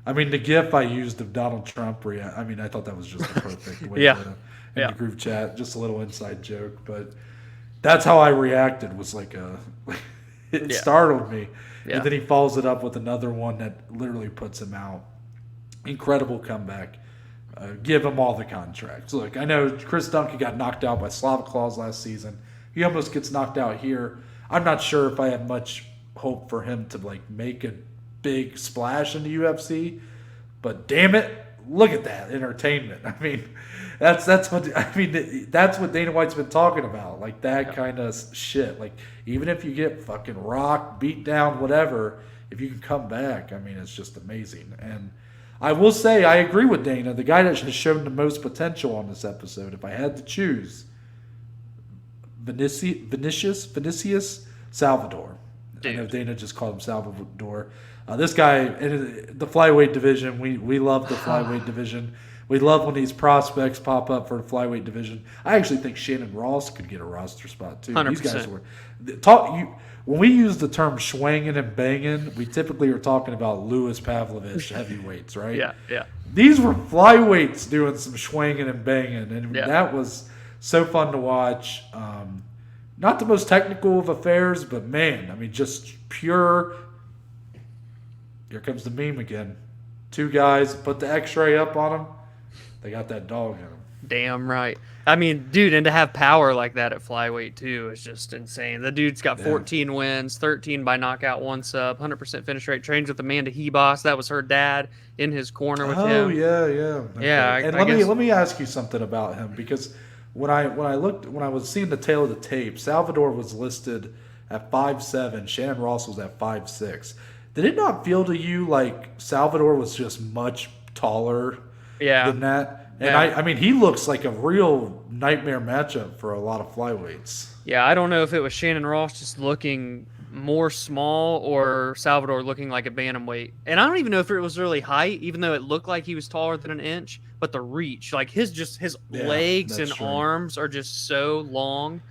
I mean, the gif I used of Donald Trump, I thought that was just the perfect way to put it in the group chat. Just a little inside joke. But that's how I reacted, was like it startled me. And then he follows it up with another one that literally puts him out. Incredible comeback. Give him all the contracts. Look, I know Chris Duncan got knocked out by Slavic Claus last season. He almost gets knocked out here. I'm not sure if I have much hope for him to make a big splash in the UFC, but damn it, look at that entertainment. I mean, that's what Dana White's been talking about, like that kind of shit. Like, even if you get fucking rocked, beat down, whatever, if you can come back, I mean, it's just amazing. And I will say, I agree with Dana. The guy that has shown the most potential on this episode, if I had to choose, Vinicius Salvador. Dude. I know Dana just called him Salvador. This guy in the flyweight division, we love the flyweight division. We love when these prospects pop up for the flyweight division. I actually think Shannon Ross could get a roster spot too. 100%. These guys were when we use the term swanging and banging, we typically are talking about Louis Pavlovich heavyweights, right? Yeah. These were flyweights doing some swanging and banging, and that was so fun to watch. Not the most technical of affairs, but man, I mean, just pure. Here comes the meme again. Two guys put the X-ray up on them. They got that dog in them. Damn right. I mean, dude, and to have power like that at flyweight too is just insane. The dude's got 14 wins, 13 by knockout, 1 sub, 100% finish rate. Trains with Amanda Hebos. That was her dad in his corner with him. Oh yeah. Okay. Yeah. And let me ask you something about him, because when I was seeing the tail of the tape, Salvador was listed at 5'7", Shannon Ross was at 5'6". Did it not feel to you like Salvador was just much taller than that? And I mean, he looks like a real nightmare matchup for a lot of flyweights. Yeah, I don't know if it was Shannon Ross just looking more small or Salvador looking like a bantamweight. And I don't even know if it was really height, even though it looked like he was taller than an inch, but the reach, like his legs and arms are just so long.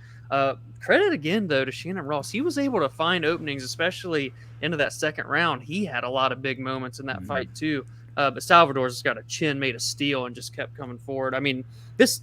Credit again, though, to Shannon Ross. He was able to find openings, especially into that second round. He had a lot of big moments in that fight, too. But Salvador's just got a chin made of steel and just kept coming forward. I mean, there's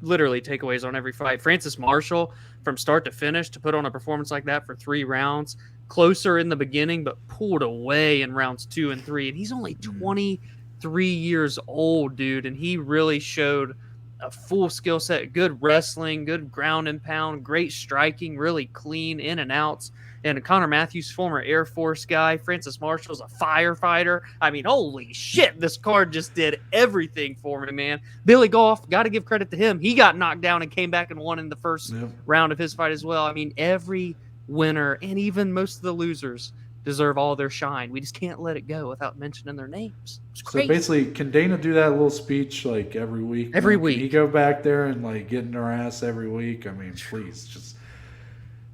literally takeaways on every fight. Francis Marshall, from start to finish, to put on a performance like that for 3 rounds, closer in the beginning, but pulled away in rounds 2 and 3. And he's only 23 years old, dude, and he really showed a full skill set, good wrestling, good ground and pound, great striking, really clean in and outs. And Connor Matthews, former Air Force guy. Francis Marshall's a firefighter. I mean, holy shit, this card just did everything for me, man. Billy Goff, got to give credit to him. He got knocked down and came back and won in the first round of his fight as well. I mean, every winner and even most of the losers deserve all their shine. We just can't let it go without mentioning their names. It's crazy. So basically, can Dana do that little speech like every week? Every week. Can he go back there and like get in their ass every week? I mean, please, just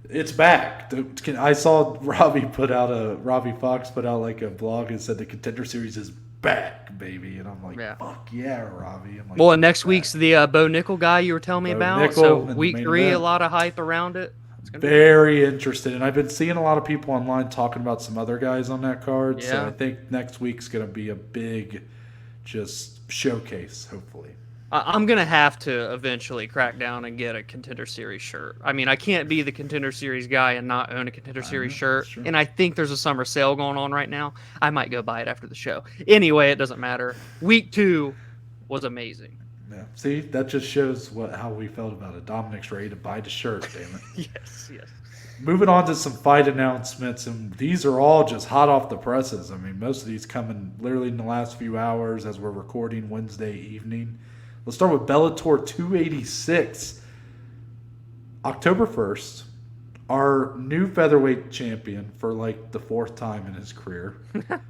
it's back. I saw Robbie Fox put out like a blog and said the Contender Series is back, baby. And I'm like, fuck yeah, Robbie. I'm like, well, and next week's the Bo Nickel guy you were telling me about. Nickel, so week 3, a lot of hype around it. Very interested, and I've been seeing a lot of people online talking about some other guys on that card. So I think next week's going to be a big, just showcase. Hopefully, I'm going to have to eventually crack down and get a Contender Series shirt. I mean, I can't be the Contender Series guy and not own a Contender Series shirt. And I think there's a summer sale going on right now. I might go buy it after the show. Anyway, it doesn't matter. Week 2 was amazing. Yeah. See, that just shows how we felt about it. Dominic's ready to buy the shirt, damn it. Yes. Moving on to some fight announcements, and these are all just hot off the presses. I mean, most of these coming literally in the last few hours as we're recording Wednesday evening. Let's start with Bellator 286. October 1st, our new featherweight champion for like the 4th time in his career,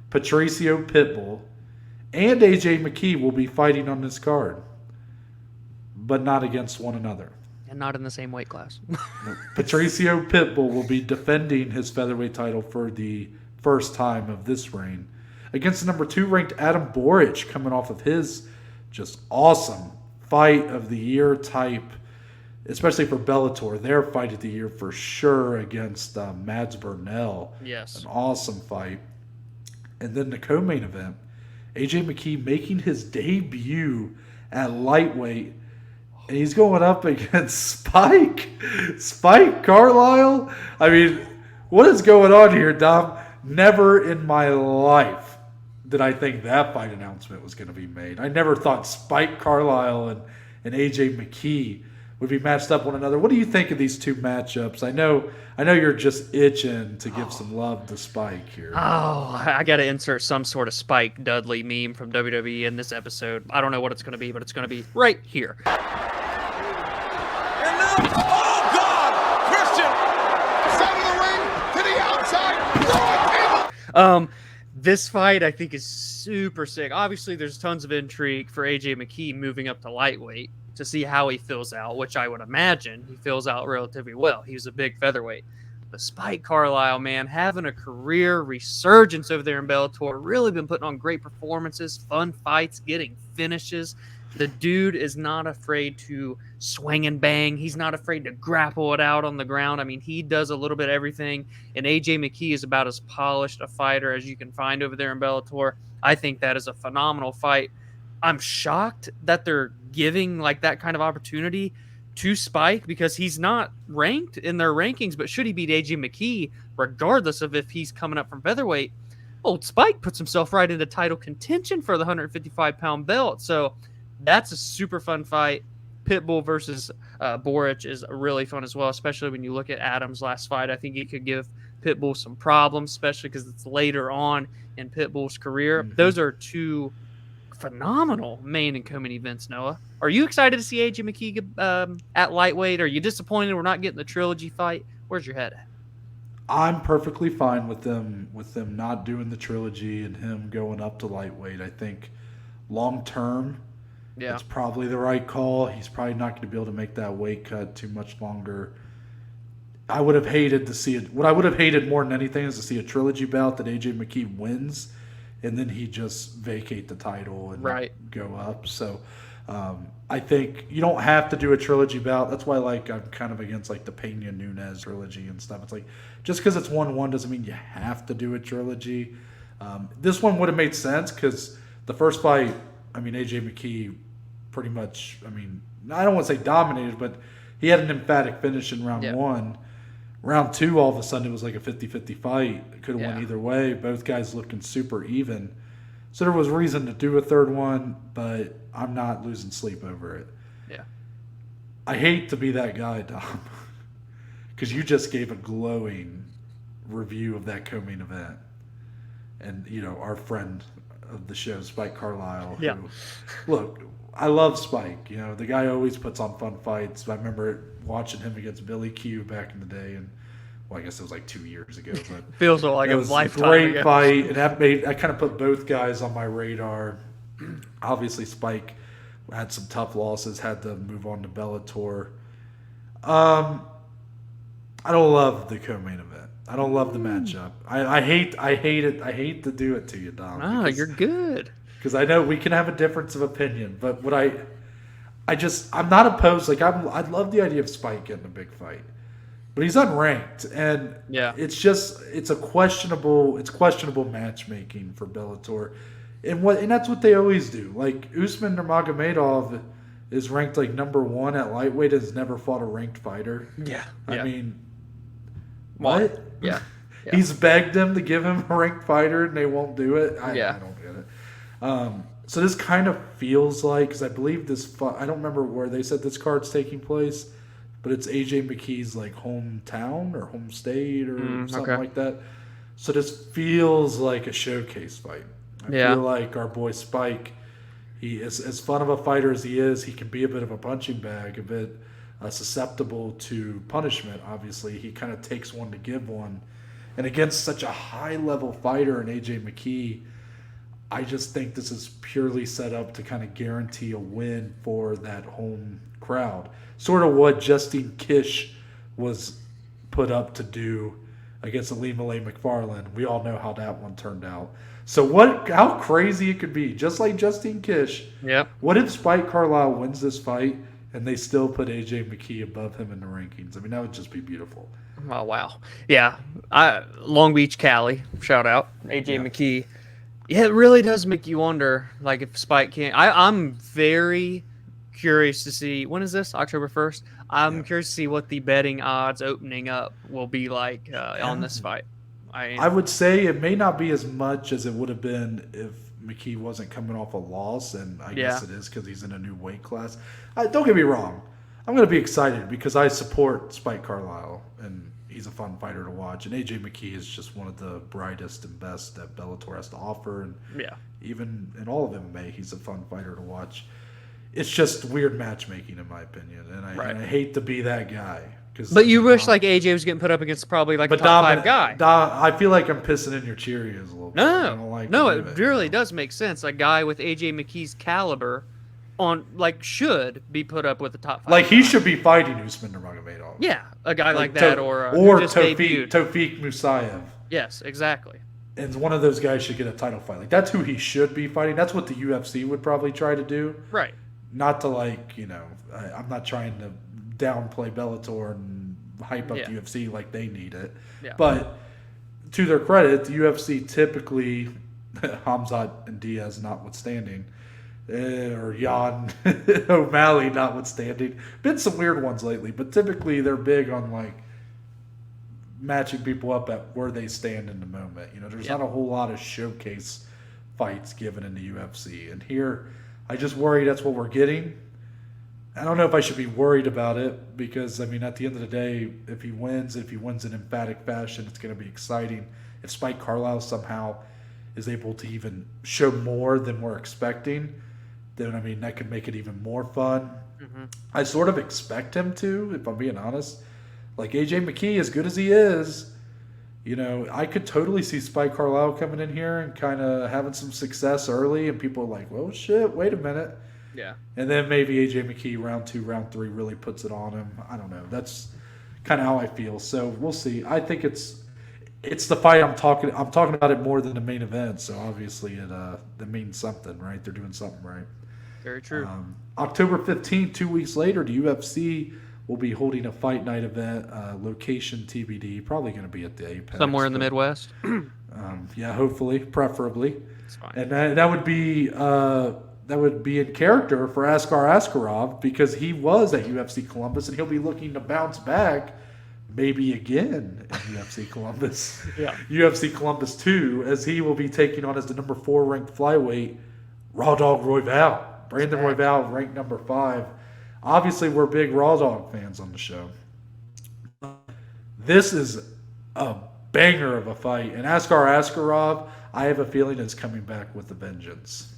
Patricio Pitbull, and AJ McKee will be fighting on this card, but not against one another. And not in the same weight class. Patricio Pitbull will be defending his featherweight title for the first time of this reign against the number 2 ranked Adam Borics, coming off of his just awesome fight of the year type, especially for Bellator. Their fight of the year for sure against Mads Burnell. Yes. An awesome fight. And then the co-main event, AJ McKee making his debut at lightweight. And he's going up against Spike Carlysle. I mean, what is going on here, Dom? Never in my life did I think that fight announcement was going to be made. I never thought Spike Carlysle and AJ McKee would be matched up one another. What do you think of these two matchups? I know you're just itching to give some love to Spike here. Oh, I got to insert some sort of Spike Dudley meme from WWE in this episode. I don't know what it's going to be, but it's going to be right here. This fight I think is super sick. Obviously, there's tons of intrigue for AJ McKee moving up to lightweight to see how he fills out, which I would imagine he fills out relatively well. He's a big featherweight. But Spike Carlysle, man, having a career resurgence over there in Bellator, really been putting on great performances, fun fights, getting finishes. The dude is not afraid to swing and bang. He's not afraid to grapple it out on the ground. I mean, he does a little bit of everything. And AJ McKee is about as polished a fighter as you can find over there in Bellator. I think that is a phenomenal fight. I'm shocked that they're giving like that kind of opportunity to Spike because he's not ranked in their rankings. But should he beat AJ McKee, regardless of if he's coming up from featherweight, old Spike puts himself right into title contention for the 155-pound belt. So that's a super fun fight. Pitbull versus Borics is really fun as well, especially when you look at Adams' last fight. I think he could give Pitbull some problems, especially because it's later on in Pitbull's career. Mm-hmm. Those are two phenomenal main and co-main events, Noah. Are you excited to see AJ McKee at lightweight? Are you disappointed we're not getting the trilogy fight? Where's your head at? I'm perfectly fine with them not doing the trilogy and him going up to lightweight. I think long term, it's probably the right call. He's probably not going to be able to make that weight cut too much longer. I would have hated to see it. What I would have hated more than anything is to see a trilogy bout that AJ McKee wins, and then he just vacate the title and go up. So I think you don't have to do a trilogy bout. That's why I'm kind of against the Pena Nunes trilogy and stuff. It's just because it's 1-1 doesn't mean you have to do a trilogy. This one would have made sense because the first fight, AJ McKee pretty much, I don't want to say dominated, but he had an emphatic finish in round one. Round two, all of a sudden, it was like a 50-50 fight. It could have went either way. Both guys looking super even. So there was reason to do a third one, but I'm not losing sleep over it. Yeah. I hate to be that guy, Dom, because you just gave a glowing review of that co-main event. And, our friend of the show, Spike Carlysle. Yeah. Look, I love Spike. The guy always puts on fun fights. I remember watching him against Billy Q back in the day, and I guess it was 2 years ago. But feels like it a was lifetime a great ago. fight, and I kind of put both guys on my radar. Obviously, Spike had some tough losses, had to move on to Bellator. I don't love the co-main event. I don't love the matchup. I hate it. I hate to do it to you, Dom. No, you're good. Because I know we can have a difference of opinion, but what I'm not opposed. I'd love the idea of Spike getting a big fight, but he's unranked, and it's questionable matchmaking for Bellator, and that's what they always do. Usman Nurmagomedov is ranked number 1 at lightweight, has never fought a ranked fighter. Yeah, what? Yeah. He's begged them to give him a ranked fighter, and they won't do it. I don't get it. So this kind of feels because I believe this. I don't remember where they said this card's taking place, but it's AJ McKee's hometown or home state or something like that. So this feels like a showcase fight. I feel like our boy Spike, he is as fun of a fighter as he is. He can be a bit of a punching bag, a bit susceptible to punishment. Obviously, he kind of takes one to give one, and against such a high level fighter in AJ McKee, I just think this is purely set up to kind of guarantee a win for that home crowd. Sort of what Justine Kish was put up to do against Ali Malay McFarland. We all know how that one turned out. So how crazy it could be. Just like Justine Kish. Yep. What if Spike Carlysle wins this fight and they still put AJ McKee above him in the rankings? That would just be beautiful. Oh, wow. Yeah. Long Beach, Cali. Shout out. AJ McKee. Yeah, it really does make you wonder, if Spike can't. I'm very curious to see, when is this? October 1st? I'm curious to see what the betting odds opening up will be like on this fight. I would say it may not be as much as it would have been if McKee wasn't coming off a loss, and I guess it is because he's in a new weight class. Don't get me wrong. I'm going to be excited because I support Spike Carlysle, and he's a fun fighter to watch. And AJ McKee is just one of the brightest and best that Bellator has to offer. And even in all of MMA, he's a fun fighter to watch. It's just weird matchmaking, in my opinion. And I hate to be that guy. But you wish AJ was getting put up against probably a top 5 guy. I feel like I'm pissing in your Cheerios a little bit. No, it really does make sense. A guy with AJ McKee's caliber should be put up with the top 5. Like, he should be fighting Usman Nurmagomedov. Yeah, a guy like that, or just Tofik Musayev. Yes, exactly. And one of those guys should get a title fight. Like, that's who he should be fighting. That's what the UFC would probably try to do. Right. Not to, like, I'm not trying to downplay Bellator and hype up the UFC like they need it. Yeah. But to their credit, the UFC typically, Hamzat and Diaz notwithstanding, or Jan O'Malley notwithstanding, been some weird ones lately, but typically they're big on, like, matching people up at where they stand in the moment. There's not a whole lot of showcase fights given in the UFC. And here, I just worry that's what we're getting. I don't know if I should be worried about it because, at the end of the day, if he wins in emphatic fashion, it's going to be exciting. If Spike Carlysle somehow is able to even show more than we're expecting, then, that could make it even more fun. Mm-hmm. I sort of expect him to, if I'm being honest. Like, AJ McKee, as good as he is, I could totally see Spike Carlysle coming in here and kind of having some success early, and people are like, well, shit, wait a minute. Yeah. And then maybe AJ McKee round 2, round 3 really puts it on him. I don't know. That's kind of how I feel. So we'll see. I think it's the fight I'm talking about it more than the main event. So obviously it means something, right? They're doing something right. Very true. October 15th, 2 weeks later, the UFC will be holding a fight night event, location TBD, probably going to be at the Apex. Somewhere in the Midwest. Yeah, hopefully, preferably. It's fine. And that would be in character for Askar Askarov because he was at UFC Columbus and he'll be looking to bounce back maybe again in UFC Columbus. Yeah. UFC Columbus 2, as he will be taking on as the number 4 ranked flyweight, Raw Dog Royval. Brandon Royval, ranked number 5. Obviously, we're big Raw Dog fans on the show. This is a banger of a fight. And Askar Askarov, I have a feeling, is coming back with a vengeance.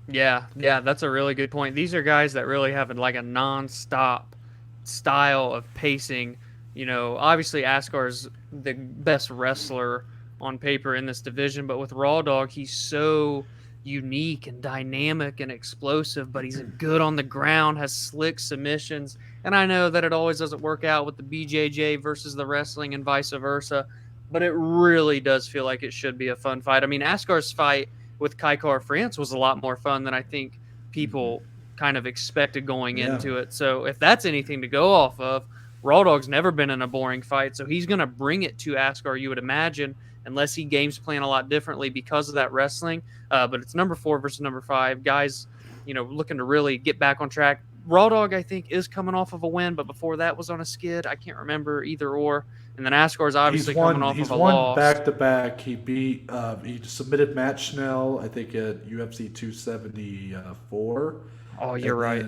Yeah, that's a really good point. These are guys that really have like a non-stop style of pacing. Obviously Askar's the best wrestler on paper in this division, but with Raw Dog, he's so unique and dynamic and explosive, but he's good on the ground, has slick submissions. And I know that it always doesn't work out with the BJJ versus the wrestling and vice versa, but it really does feel like it should be a fun fight. Askar's fight with Kaikar France was a lot more fun than I think people kind of expected going into it. So if that's anything to go off of, Raw Dog's never been in a boring fight, so he's going to bring it to Askar, you would imagine, unless he games plan a lot differently because of that wrestling. But it's number 4 versus number 5. Guys, looking to really get back on track. Raw Dog, I think, is coming off of a win, but before that was on a skid. I can't remember either or. And then Askar's obviously coming off of a loss. He's won back-to-back. He beat he submitted Matt Schnell, I think, at UFC 274. Oh, you're right.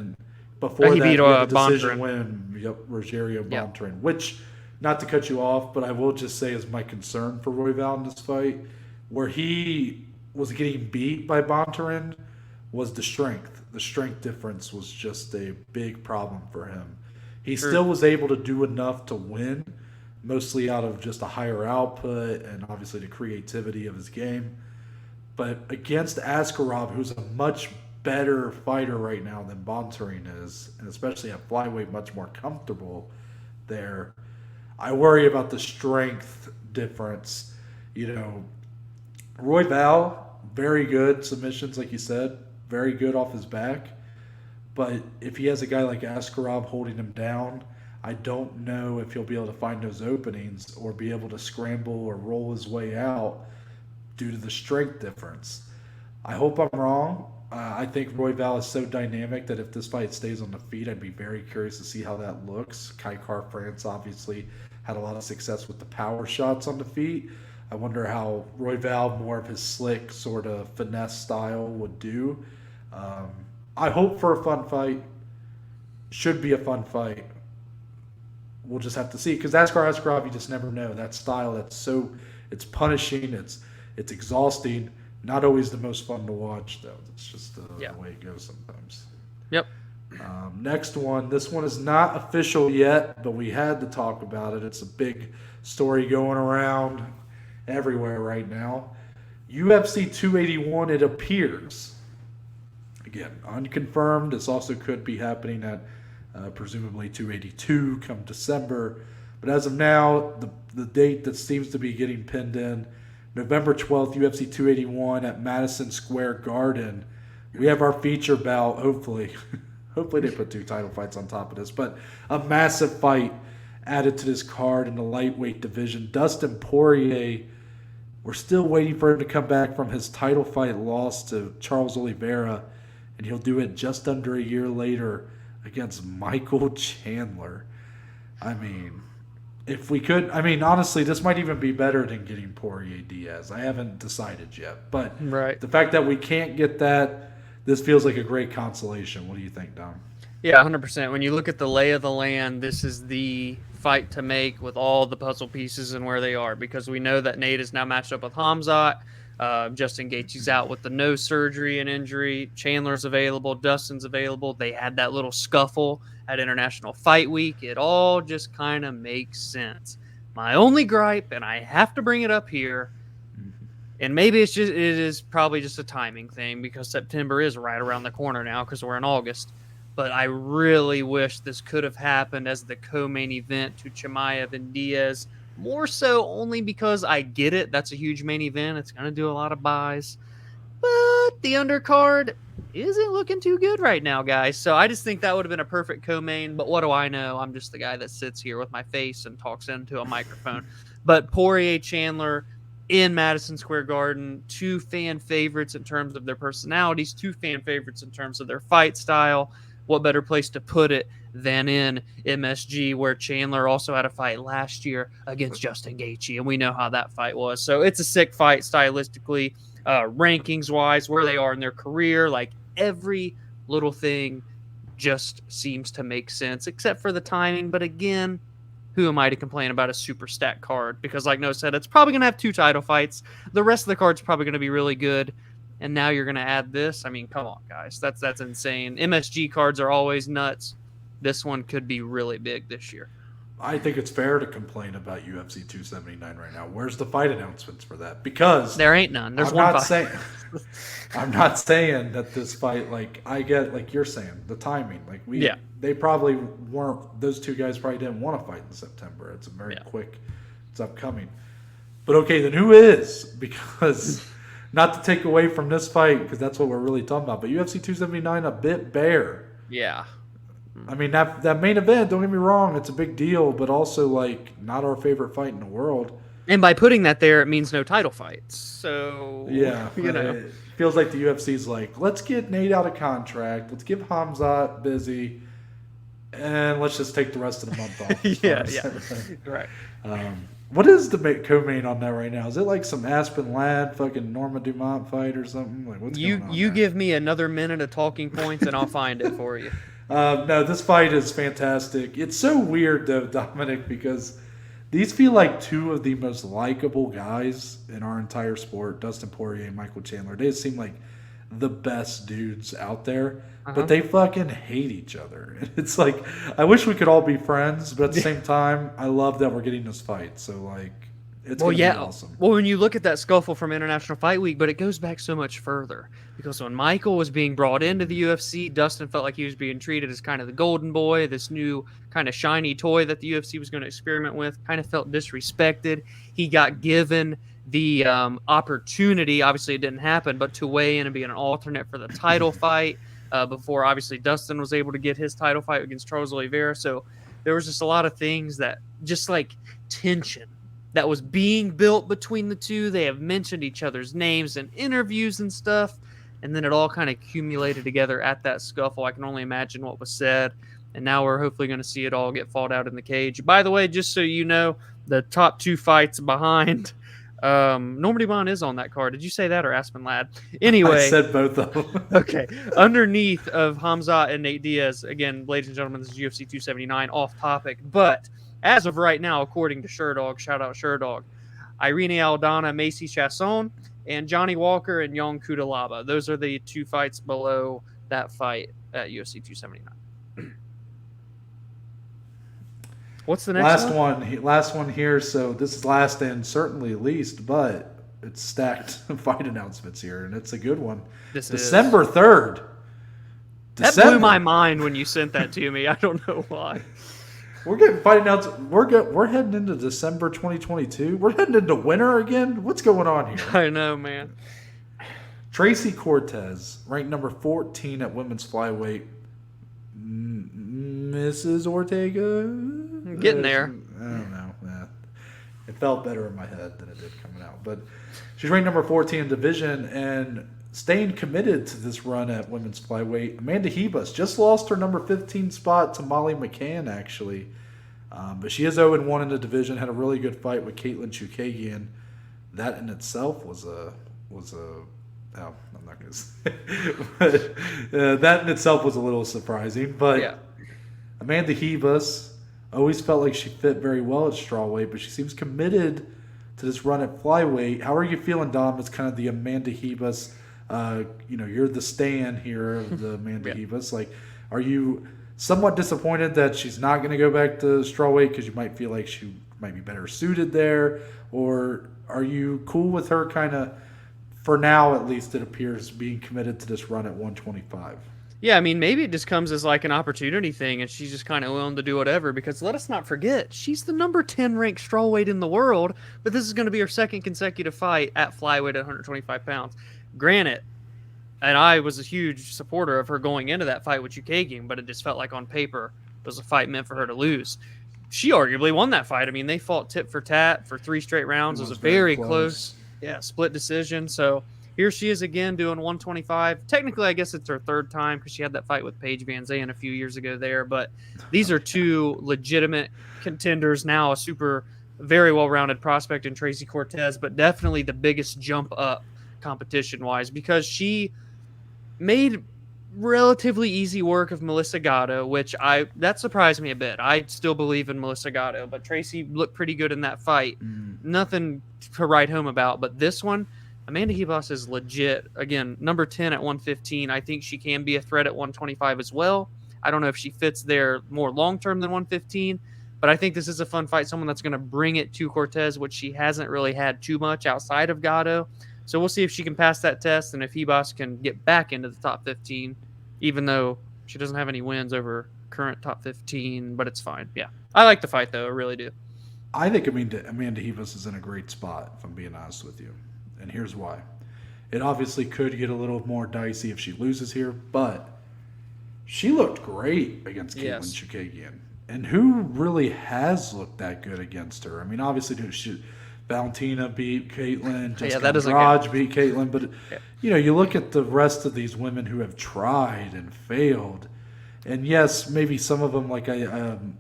Before he that, beat he had a Bontorin. decision win, Rogerio Bontorin, which, not to cut you off, but I will just say is my concern for Royval in this fight, where he was getting beat by Bontorin, was the strength. The strength difference was just a big problem for him. He still was able to do enough to win, mostly out of just a higher output and obviously the creativity of his game. But against Askarov, who's a much better fighter right now than Bontorin is, and especially at flyweight, much more comfortable there, I worry about the strength difference. Royval, very good submissions, like you said, very good off his back. But if he has a guy like Askarov holding him down, I don't know if he'll be able to find those openings or be able to scramble or roll his way out due to the strength difference. I hope I'm wrong. I think Royval is so dynamic that if this fight stays on the feet, I'd be very curious to see how that looks. Kaikar France obviously had a lot of success with the power shots on the feet. I wonder how Royval, more of his slick sort of finesse style, would do. I hope for a fun fight. Should be a fun fight. We'll just have to see. Because Askarov, you just never know. That style, it's punishing, it's exhausting. Not always the most fun to watch, though. It's just the way it goes sometimes. Yep. Next one. This one is not official yet, but we had to talk about it. It's a big story going around everywhere right now. UFC 281, it appears. Again, unconfirmed. This also could be happening at presumably 282 come December. But as of now, the date that seems to be getting pinned in, November 12th, UFC 281 at Madison Square Garden. We have our feature bout, hopefully. Hopefully they put 2 title fights on top of this. But a massive fight added to this card in the lightweight division. Dustin Poirier, we're still waiting for him to come back from his title fight loss to Charles Oliveira. And he'll do it just under a year later against Michael Chandler. I mean, if we could, honestly, this might even be better than getting Poirier Diaz. I haven't decided yet. But the fact that we can't get that, this feels like a great consolation. What do you think, Dom? Yeah, 100%. When you look at the lay of the land, this is the fight to make with all the puzzle pieces and where they are, because we know that Nate is now matched up with Hamzat. Justin Gaethje's out with the nose surgery and injury. Chandler's available. Dustin's available. They had that little scuffle at International Fight Week. It all just kind of makes sense. My only gripe, and I have to bring it up here, and maybe it is probably just a timing thing because September is right around the corner now because we're in August. But I really wish this could have happened as the co-main event to Chimaev and Diaz. More so only because I get it. That's a huge main event. It's going to do a lot of buys. But the undercard isn't looking too good right now, guys. So I just think that would have been a perfect co-main. But what do I know? I'm just the guy that sits here with my face and talks into a microphone. But Poirier, Chandler in Madison Square Garden, 2 fan favorites in terms of their personalities, 2 fan favorites in terms of their fight style. What better place to put it than in MSG, where Chandler also had a fight last year against Justin Gaethje, and we know how that fight was. So it's a sick fight stylistically, rankings-wise, where they are in their career. Like, every little thing just seems to make sense, except for the timing. But again, who am I to complain about a super stacked card? Because like Noah said, it's probably going to have 2 title fights. The rest of the card's probably going to be really good. And now you're going to add this? I mean, come on, guys. That's insane. MSG cards are always nuts. This one could be really big this year. I think it's fair to complain about UFC 279 right now. Where's the fight announcements for that? Because there ain't none. There's one fight. I'm not saying that this fight, I get, like you're saying, the timing. They probably weren't, those 2 guys probably didn't want to fight in September. It's a very quick, it's upcoming. But okay, then who is? Because... Not to take away from this fight, because that's what we're really talking about, but UFC 279 a bit bare. Yeah. I mean, that main event, don't get me wrong, it's a big deal, but also, not our favorite fight in the world. And by putting that there, it means no title fights. So, yeah, it feels like the UFC's like, let's get Nate out of contract, let's give Hamzat busy, and let's just take the rest of the month off. yeah. Right. What is the co-main on that right now? Is it like some Aspen Ladd fucking Norma Dumont fight or something? Like, what's going on You there? give me another minute of talking points and I'll find it for you. No, this fight is fantastic. It's so weird though, Dominic, because these feel like 2 of the most likable guys in our entire sport, Dustin Poirier and Michael Chandler. They seem like the best dudes out there, but they fucking hate each other. It's like, I wish we could all be friends, but at the same time, I love that we're getting this fight. So, it's going to be awesome. Well, when you look at that scuffle from International Fight Week, but it goes back so much further. Because when Michael was being brought into the UFC, Dustin felt like he was being treated as kind of the golden boy, this new kind of shiny toy that the UFC was going to experiment with, kind of felt disrespected. He got given the opportunity, obviously it didn't happen, but to weigh in and be an alternate for the title fight before obviously Dustin was able to get his title fight against Charles Oliveira. So there was just a lot of things that just like tension that was being built between the 2. They have mentioned each other's names in interviews and stuff, and then it all kind of accumulated together at that scuffle. I can only imagine what was said, and now we're hopefully going to see it all get fought out in the cage. By the way, just so you know, the top 2 fights behind Norma Dumont is on that card. Did you say that or Aspen Ladd? Anyway. I said both of them. Okay. Underneath of Hamzat and Nate Diaz, again, ladies and gentlemen, this is UFC 279, off topic. But as of right now, according to Sherdog, shout out Sherdog, Irene Aldana, Macy Chasson, and Johnny Walker and Young Kudalaba. Those are the 2 fights below that fight at UFC 279. What's the next one? Last one here. So this is last and certainly least, but it's stacked fight announcements here, and it's a good one. December 3rd, That blew my mind when you sent that to me. I don't know why. We're getting fighting out. We're heading into December 2022. We're heading into winter again. What's going on here? I know, man. Tracy Cortez, ranked number 14 at women's flyweight. Mrs. Ortega? Getting there. I don't know. It felt better in my head than it did coming out. But she's ranked number 14 in division and staying committed to this run at women's flyweight. Amanda Ribas just lost her number 15 spot to Molly McCann, actually. But she is 0-1 in the division. Had a really good fight with Caitlin Chookagian. That in itself was a oh, I'm not going to say. But, that in itself was a little surprising. But yeah. Amanda Ribas always felt like she fit very well at strawweight, but she seems committed to this run at flyweight. How are you feeling, Dom? It's kind of the Amanda Ribas. You're the stan here of the Amanda Ribas. Like, are you somewhat disappointed that she's not going to go back to strawweight because you might feel like she might be better suited there? Or are you cool with her kind of, for now at least, it appears, being committed to this run at 125? Yeah, I mean, maybe it just comes as like an opportunity thing, and she's just kind of willing to do whatever, because let us not forget, she's the number 10 ranked strawweight in the world, but this is going to be her second consecutive fight at flyweight at 125 pounds. Granted, and I was a huge supporter of her going into that fight with Chookagian, but it just felt like on paper it was a fight meant for her to lose. She arguably won that fight. I mean, they fought tit for tat for 3 straight rounds. It was a very close split decision. So here she is again doing 125. Technically, I guess it's her third time because she had that fight with Paige Van Zandt a few years ago there. But these are 2 legitimate contenders now, a super, very well-rounded prospect in Tracy Cortez, but definitely the biggest jump up competition-wise because she made relatively easy work of Melissa Gatto, which that surprised me a bit. I still believe in Melissa Gatto, but Tracy looked pretty good in that fight. Nothing to write home about, but this one, Amanda Ribas is legit. Again, number 10 at 115. I think she can be a threat at 125 as well. I don't know if she fits there more long-term than 115, but I think this is a fun fight, someone that's going to bring it to Cortez, which she hasn't really had too much outside of Gatto. So we'll see if she can pass that test and if Ribas can get back into the top 15, even though she doesn't have any wins over current top 15, but it's fine. Yeah. I like the fight, though. I really do. I think Amanda Ribas is in a great spot, if I'm being honest with you. And here's why. It obviously could get a little more dicey if she loses here, but she looked great against Caitlin Chookagian. And who really has looked that good against her? I mean, obviously, Valentina beat Caitlin, Jessica Andrade beat Caitlin, but you look at the rest of these women who have tried and failed, and yes, maybe some of them like Viviane,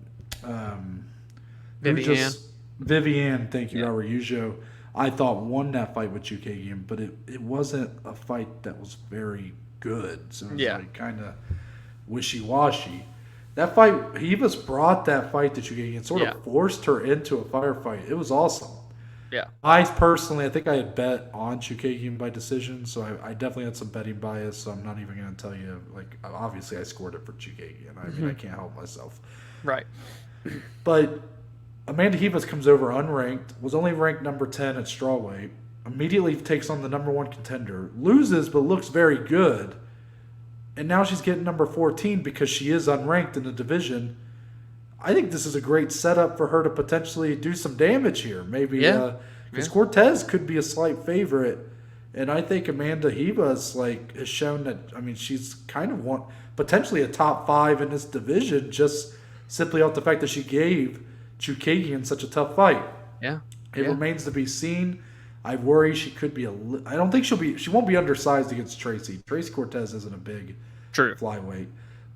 thank you, Araujo, I thought won that fight with Chookagian, but it wasn't a fight that was very good. So it was like kind of wishy-washy. That fight, Ribas brought that fight to Chookagian, sort of forced her into a firefight. It was awesome. Yeah. I think I had bet on Chookagian by decision, so I definitely had some betting bias, so I'm not even going to tell you. Like, obviously I scored it for Chookagian. I mean, I can't help myself. Right. But Amanda Ribas comes over unranked, was only ranked number 10 at strawweight, immediately takes on the number 1 contender, loses but looks very good, and now she's getting number 14 because she is unranked in the division. I think this is a great setup for her to potentially do some damage here. Maybe because Cortez could be a slight favorite, and I think Amanda Ribas has shown that. I mean, she's kind of potentially a top 5 in this division just simply off the fact that she gave Chookagian such a tough fight. Yeah, it remains to be seen. I worry she could be I don't think she won't be undersized against Tracy. Tracy Cortez isn't a big flyweight.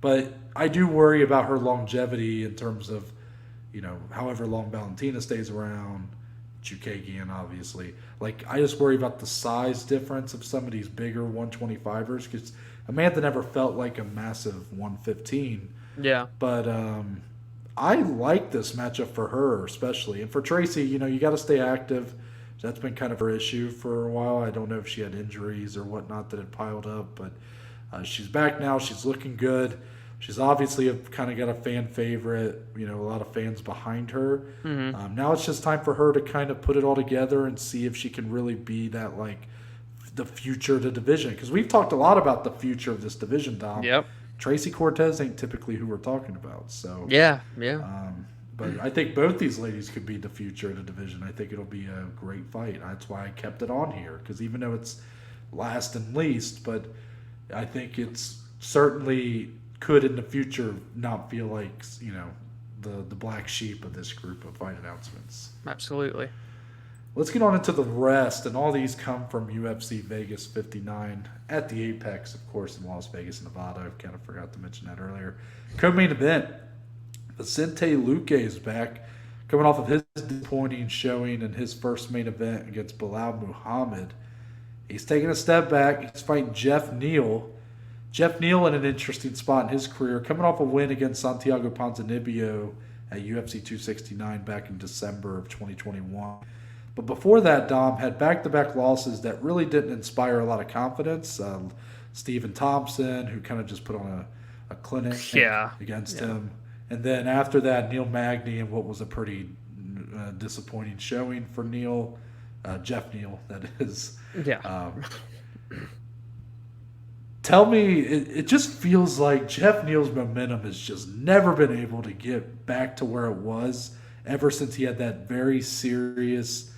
But I do worry about her longevity in terms of, however long Valentina stays around, Chookagian, obviously. I just worry about the size difference of some of these bigger 125ers because Amanda never felt like a massive 115. Yeah. But I like this matchup for her especially. And for Tracy, you got to stay active. That's been kind of her issue for a while. I don't know if she had injuries or whatnot that had piled up, but she's back now. She's looking good. She's obviously kind of got a fan favorite, a lot of fans behind her. Mm-hmm. Now it's just time for her to kind of put it all together and see if she can really be that, the future of the division. Because we've talked a lot about the future of this division, Dom. Yep. Tracy Cortez ain't typically who we're talking about. So Yeah. but I think both these ladies could be the future of the division. I think it'll be a great fight. That's why I kept it on here, because even though it's last and least, but I think it's certainly could in the future not feel like, the black sheep of this group of fight announcements. Absolutely. Let's get on into the rest, and all these come from UFC Vegas 59 at the Apex, of course, in Las Vegas, Nevada. I kind of forgot to mention that earlier. Co-main event, Vicente Luque is back, coming off of his disappointing showing in his first main event against Belal Muhammad. He's taking a step back. He's fighting Jeff Neal. Jeff Neal in an interesting spot in his career, coming off a win against Santiago Ponzinibbio at UFC 269 back in December of 2021. But before that, Dom had back-to-back losses that really didn't inspire a lot of confidence. Stephen Thompson, who kind of just put on a clinic against him. And then after that, Neil Magny in what was a pretty disappointing showing for Neil. Jeff Neal, that is. Yeah. Tell me, it just feels like Jeff Neal's momentum has just never been able to get back to where it was ever since he had that very serious...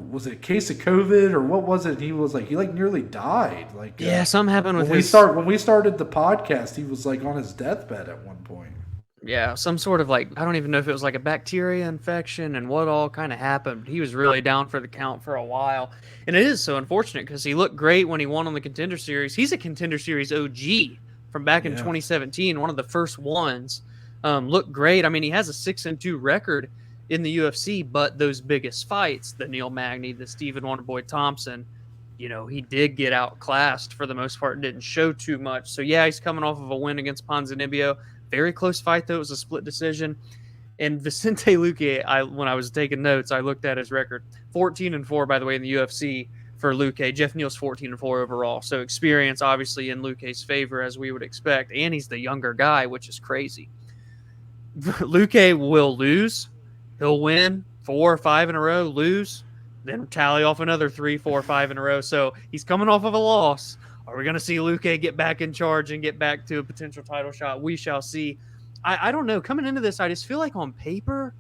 was it a case of COVID or what was it? He nearly died. Something happened with when we started the podcast, he was like on his deathbed at one point. Yeah, some sort of I don't even know if it was like a bacteria infection and what all kind of happened. He was really down for the count for a while. And it is so unfortunate because he looked great when he won on the Contender Series. He's a Contender Series OG from back in 2017, one of the first ones. Looked great. I mean, he has a 6-2 record in the UFC, but those biggest fights, the Neil Magny, the Stephen Wonderboy Thompson, he did get outclassed for the most part and didn't show too much. So, yeah, he's coming off of a win against Ponzinibbio. Very close fight, though. It was a split decision. And Vicente Luque, when I was taking notes, I looked at his record. 14-4, by the way, in the UFC for Luque. Jeff Neal's 14-4 overall. So experience, obviously, in Luque's favor, as we would expect. And he's the younger guy, which is crazy. Luque will lose. He'll win 4 or 5 in a row, lose, then tally off another 3, 4, 5 in a row. So he's coming off of a loss. Are we going to see Luque get back in charge and get back to a potential title shot? We shall see. I don't know. Coming into this, I just feel like on paper,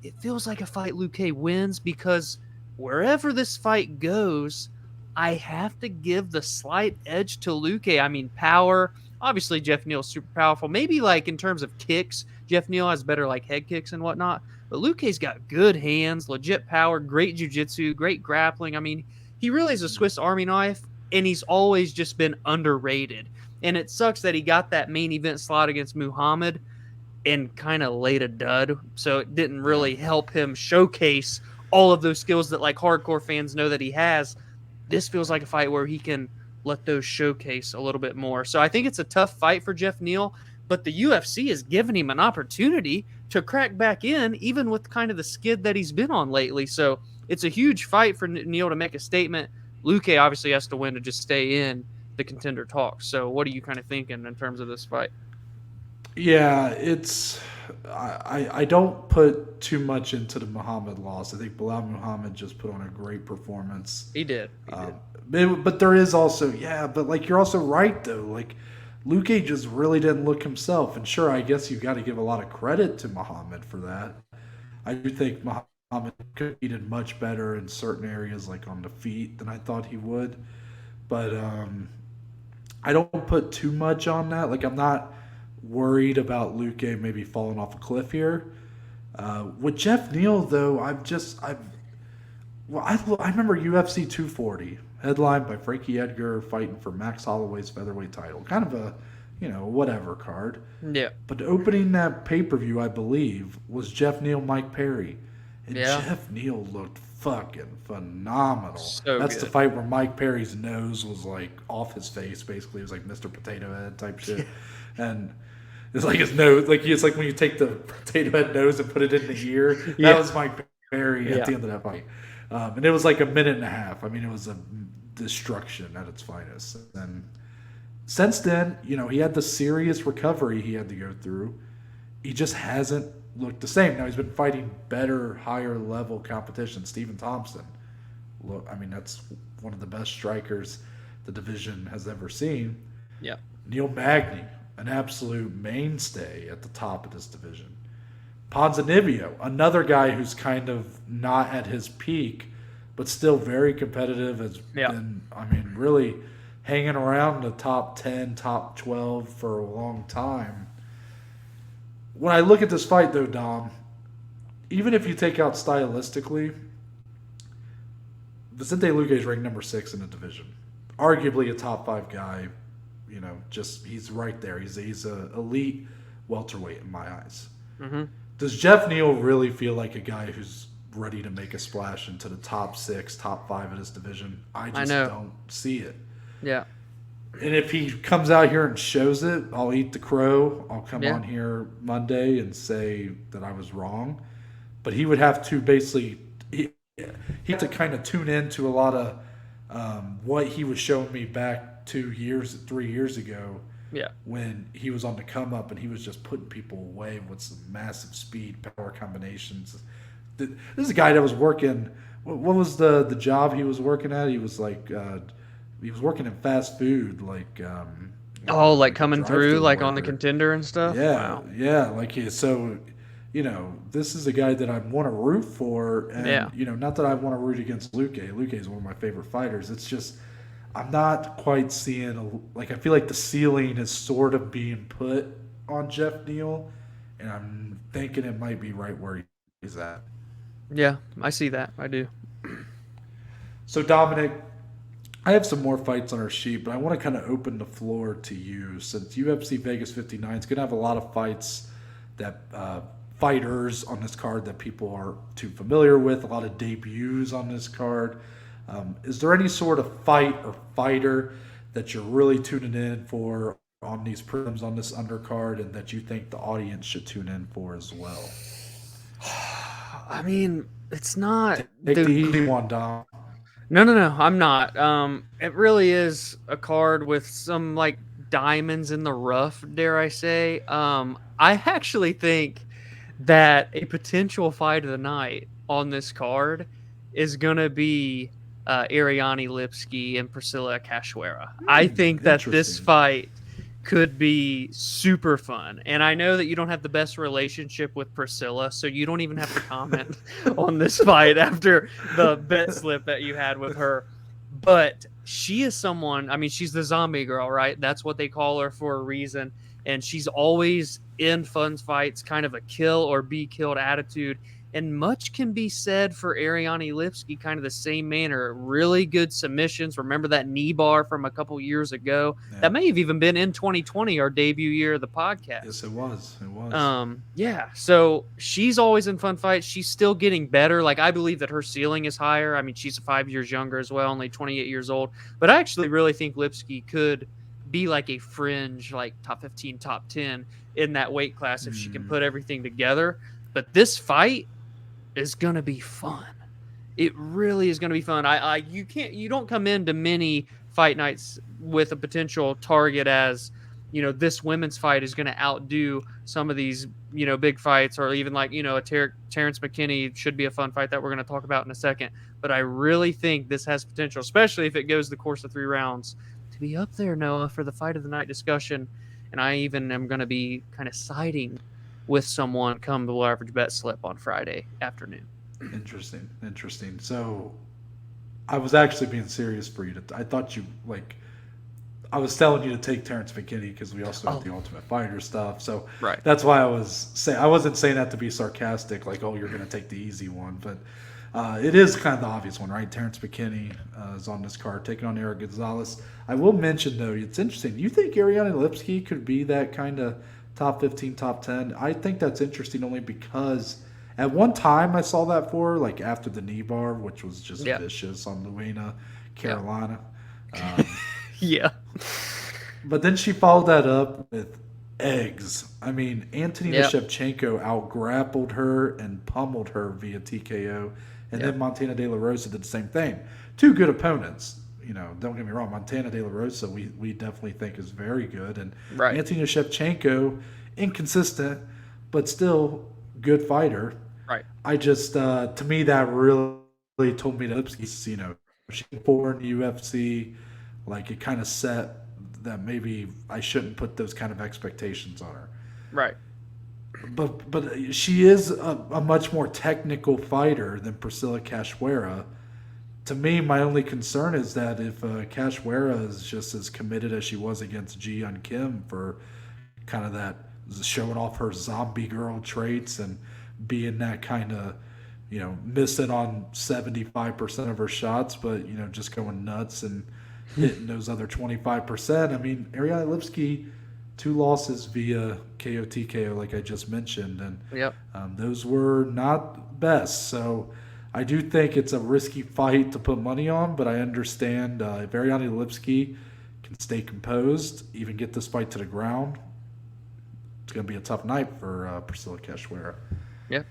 it feels like a fight Luque wins because wherever this fight goes, I have to give the slight edge to Luque. I mean, power. Obviously, Jeff Neal's super powerful. Maybe in terms of kicks, Jeff Neal has better head kicks and whatnot. But Luque's got good hands, legit power, great jiu-jitsu, great grappling. I mean, he really is a Swiss Army knife, and he's always just been underrated. And it sucks that he got that main event slot against Muhammad and kind of laid a dud. So it didn't really help him showcase all of those skills that hardcore fans know that he has. This feels like a fight where he can let those showcase a little bit more. So I think it's a tough fight for Jeff Neal, but the UFC has given him an opportunity to crack back in, even with kind of the skid that he's been on lately. So it's a huge fight for Neal to make a statement. Luque obviously has to win to just stay in the contender talk. So what are you kind of thinking in terms of this fight? Yeah, I don't put too much into the Muhammad loss. I think Belal Muhammad just put on a great performance. He did. But there is also, but you're also right, though. Luque just really didn't look himself. And sure, I guess you've got to give a lot of credit to Muhammad for that. I do think Muhammad competed much better in certain areas, on the feet, than I thought he would. But I don't put too much on that. I'm not worried about Luque maybe falling off a cliff here. With Jeff Neal, though, I remember UFC 240. Headlined by Frankie Edgar fighting for Max Holloway's featherweight title. Kind of a, whatever card. Yeah. But opening that pay-per-view, I believe, was Jeff Neal, Mike Perry. And Jeff Neal looked fucking phenomenal. So That's good. the fight where Mike Perry's nose was off his face, basically. It was Mr. Potato Head type shit. And it's his nose, it's when you take the potato head nose and put it in the ear. That was Mike Perry at the end of that fight. And it was a minute and a half. I mean, it was a destruction at its finest. And since then, he had the serious recovery he had to go through. He just hasn't looked the same. Now, he's been fighting better, higher level competition. Stephen Thompson, that's one of the best strikers the division has ever seen. Yeah. Neil Magny, an absolute mainstay at the top of this division. Ponzinibbio, another guy who's kind of not at his peak, but still very competitive, has Yeah. been, I mean, really hanging around the top 10, top 12 for a long time. When I look at this fight, though, Dom, even if you take out stylistically, Vicente Luque is ranked number 6 in the division. Arguably a top 5 guy. You know, just he's right there. He's a elite welterweight in my eyes. Mm-hmm. Does Jeff Neal really feel like a guy who's ready to make a splash into the top 6, top 5 of this division? I just don't see it. Yeah. And if he comes out here and shows it, I'll eat the crow. I'll come on here Monday and say that I was wrong. But he would have to basically he had to kind of tune into a lot of what he was showing me back 3 years ago. Yeah. When he was on the come up and he was just putting people away with some massive speed, power combinations. This is a guy that was working. What was the job he was working at? He was like he was working in fast food, like like coming through, like on the Contender and stuff. Yeah, wow. Yeah. Like so, you know, this is a guy that I want to root for, and you know, not that I want to root against Luque. Luque is one of my favorite fighters. It's just I'm not quite seeing I feel like the ceiling is sort of being put on Jeff Neal, and I'm thinking it might be right where he's at. Yeah, I see that. I do. So Dominic, I have some more fights on our sheet, but I want to kind of open the floor to you since UFC Vegas 59 is going to have a lot of fights that fighters on this card that people aren't too familiar with, a lot of debuts on this card. Is there any sort of fight or fighter that you're really tuning in for on these prelims on this undercard and that you think the audience should tune in for as well? I mean, it's not Take the easy one, Dom. No, I'm not. It really is a card with some like diamonds in the rough, dare I say. I actually think that a potential fight of the night on this card is gonna be Ariane Lipski and Priscilla Cachoeira. I think that this fight could be super fun. And I know that you don't have the best relationship with Priscilla, so you don't even have to comment on this fight after the bet slip that you had with her. But she is someone, I mean, she's the zombie girl, right? That's what they call her for a reason. And she's always in fun fights, kind of a kill or be killed attitude. And much can be said for Ariane Lipski, kind of the same manner. Really good submissions. Remember that knee bar from a couple years ago? Yeah. That may have even been in 2020, our debut year of the podcast. Yes, it was. It was. Yeah. So she's always in fun fights. She's still getting better. Like, I believe that her ceiling is higher. I mean, she's 5 years younger as well, only 28 years old. But I actually really think Lipski could be like a fringe, like top 15, top 10 in that weight class if she can put everything together. But this fight is gonna be fun. It really is gonna be fun. You don't come into many fight nights with a potential target as, you know, this women's fight is gonna outdo some of these, you know, big fights, or even like, you know, a Terrence McKinney should be a fun fight that we're gonna talk about in a second. But I really think this has potential, especially if it goes the course of 3 rounds, to be up there, Noah, for the fight of the night discussion. And I even am gonna be kind of siding with someone come the average bet slip on Friday afternoon. Interesting. So I was actually being serious for you. I thought you, like, I was telling you to take Terrence McKinney because we also have the Ultimate Fighter stuff. So that's why I wasn't saying that to be sarcastic, like, oh, you're going to take the easy one. But it is kind of the obvious one, right? Terrence McKinney is on this card, taking on Eric Gonzalez. I will mention, though, it's interesting. You think Ariane Lipski could be that kind of top 15, top 10. I think that's interesting only because at one time I saw that for her, like after the knee bar, which was just vicious on Luena, Carolina. Yeah. But then she followed that up with eggs. I mean, Antonina Shevchenko out-grappled her and pummeled her via TKO. And then Montana De La Rosa did the same thing. 2 good opponents. You know, don't get me wrong, Montana De La Rosa we definitely think is very good. And Antonina Shevchenko, inconsistent, but still good fighter. Right. I just, to me, that really told me that Lipski's, you know, she's 4 in the UFC. Like, it kind of set that maybe I shouldn't put those kind of expectations on her. Right. But she is a much more technical fighter than Priscilla Cachoeira. To me, my only concern is that if Cachoeira is just as committed as she was against Ji Yeon Kim for kind of that showing off her zombie girl traits and being that kind of, missing on 75% of her shots, but, just going nuts and hitting those other 25%. I mean, Ariane Lipski, 2 losses via KO TKO, like I just mentioned, and Yep. Those were not best. So I do think it's a risky fight to put money on, but I understand if Ariane Lipski can stay composed, even get this fight to the ground, it's going to be a tough night for Priscilla Cachoeira. Yeah.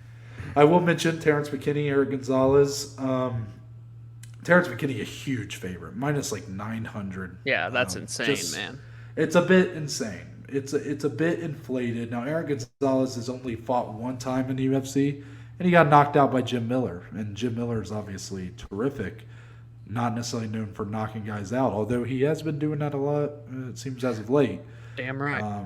I will mention Terrence McKinney, Eric Gonzalez. Terrence McKinney, a huge favorite, minus like 900. Yeah, that's insane, man. It's a bit insane. It's a bit inflated. Now, Eric Gonzalez has only fought one time in the UFC, and he got knocked out by Jim Miller. And Jim Miller is obviously terrific, not necessarily known for knocking guys out, although he has been doing that a lot, it seems, as of late. Damn right.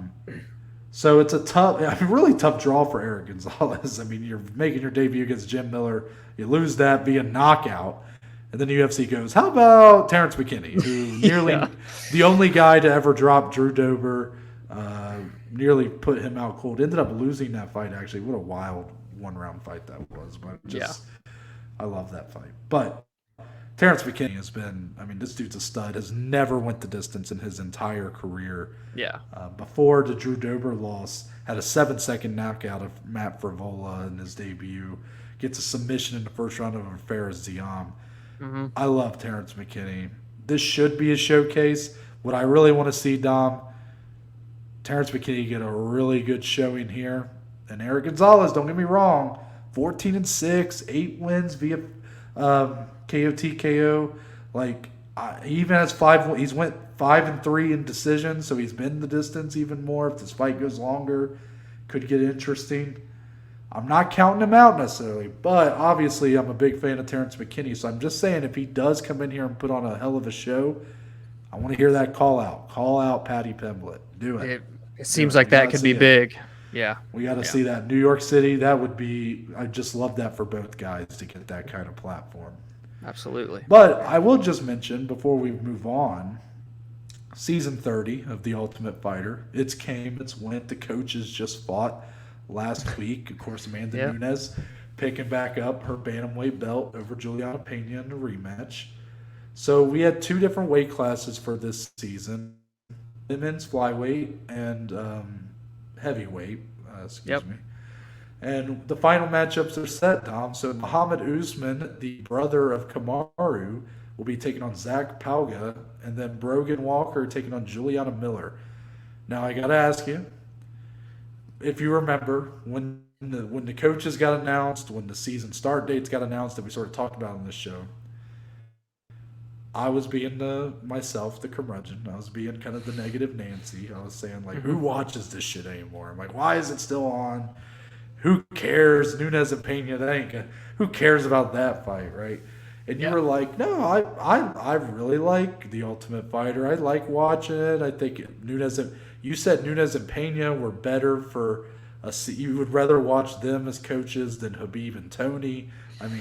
So it's a really tough draw for Eric Gonzalez. I mean, you're making your debut against Jim Miller. You lose that via knockout. And then the UFC goes, how about Terrence McKinney, who nearly the only guy to ever drop Drew Dober, nearly put him out cold. Ended up losing that fight, actually. What a wild one-round fight that was. But I love that fight. But Terrence McKinney has been, this dude's a stud, has never went the distance in his entire career. Yeah. Before the Drew Dober loss, had a 7-second knockout of Matt Frivola in his debut. Gets a submission in the first round of Fares Ziam. Mm-hmm. I love Terrence McKinney. This should be a showcase. What I really want to see, Dom, Terrence McKinney get a really good showing here. And Eric Gonzalez, don't get me wrong, 14-6, 8 wins via KO TKO. He even has 5. He's went 5-3 in decision, so he's been the distance even more. If this fight goes longer, could get interesting. I'm not counting him out necessarily, but obviously I'm a big fan of Terrence McKinney, so I'm just saying if he does come in here and put on a hell of a show, I want to hear that call out. Call out Patty Pimblett. Do it. It seems like that could be big. Yeah. We got to see that. New York City, that would be – I just love that for both guys to get that kind of platform. Absolutely. But I will just mention before we move on, season 30 of The Ultimate Fighter, it's came, it's went. The coaches just fought last week. Of course, Amanda Nunes picking back up her bantamweight belt over Juliana Pena in the rematch. So we had 2 different weight classes for this season, women's flyweight and heavyweight, excuse me. And the final matchups are set, Dom. So Muhammad Usman, the brother of Kamaru, will be taking on Zach Palga, and then Brogan Walker taking on Juliana Miller. Now, I got to ask you, if you remember, when the coaches got announced, when the season start dates got announced that we sort of talked about on this show, I was being myself, the curmudgeon. I was being kind of the negative Nancy. I was saying, who watches this shit anymore? I'm like, why is it still on? Who cares? Nunes and Pena, who cares about that fight, right? And you were like, no, I really like The Ultimate Fighter. I like watching it. I think you said Nunes and Pena were better for you would rather watch them as coaches than Khabib and Tony.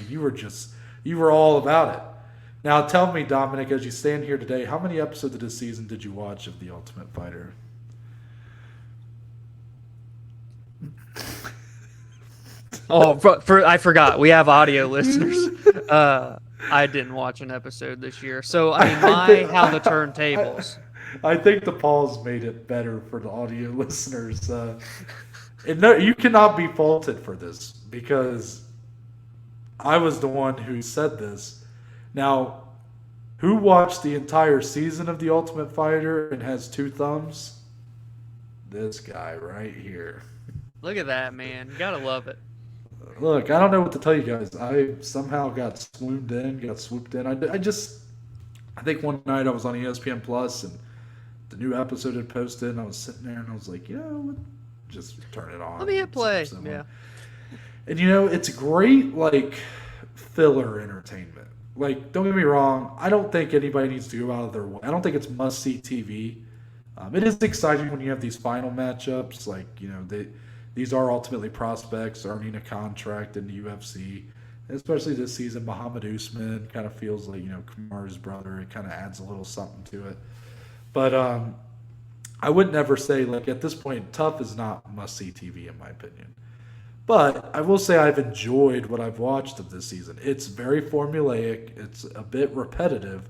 You were all about it. Now tell me, Dominic, as you stand here today, how many episodes of this season did you watch of The Ultimate Fighter? I forgot. We have audio listeners. I didn't watch an episode this year. So, how the turntables. I think the pause made it better for the audio listeners. You cannot be faulted for this because I was the one who said this. Now, who watched the entire season of The Ultimate Fighter and has 2 thumbs? This guy right here. Look at that, man. You gotta love it. Look, I don't know what to tell you guys. I somehow got swooped in. I think one night I was on ESPN Plus and the new episode had posted and I was sitting there and I was like, just turn it on. Let me hit play. Yeah. And it's great filler entertainment. Don't get me wrong, I don't think anybody needs to go out of their way. I don't think it's must-see TV. It is exciting when you have these final matchups. Like, these are ultimately prospects earning a contract in the UFC. Especially this season, Muhammad Usman kind of feels like, Kamar's brother. It kind of adds a little something to it. But I would never say, like, at this point, Tough is not must-see TV, in my opinion. But I will say I've enjoyed what I've watched of this season. It's very formulaic. It's a bit repetitive.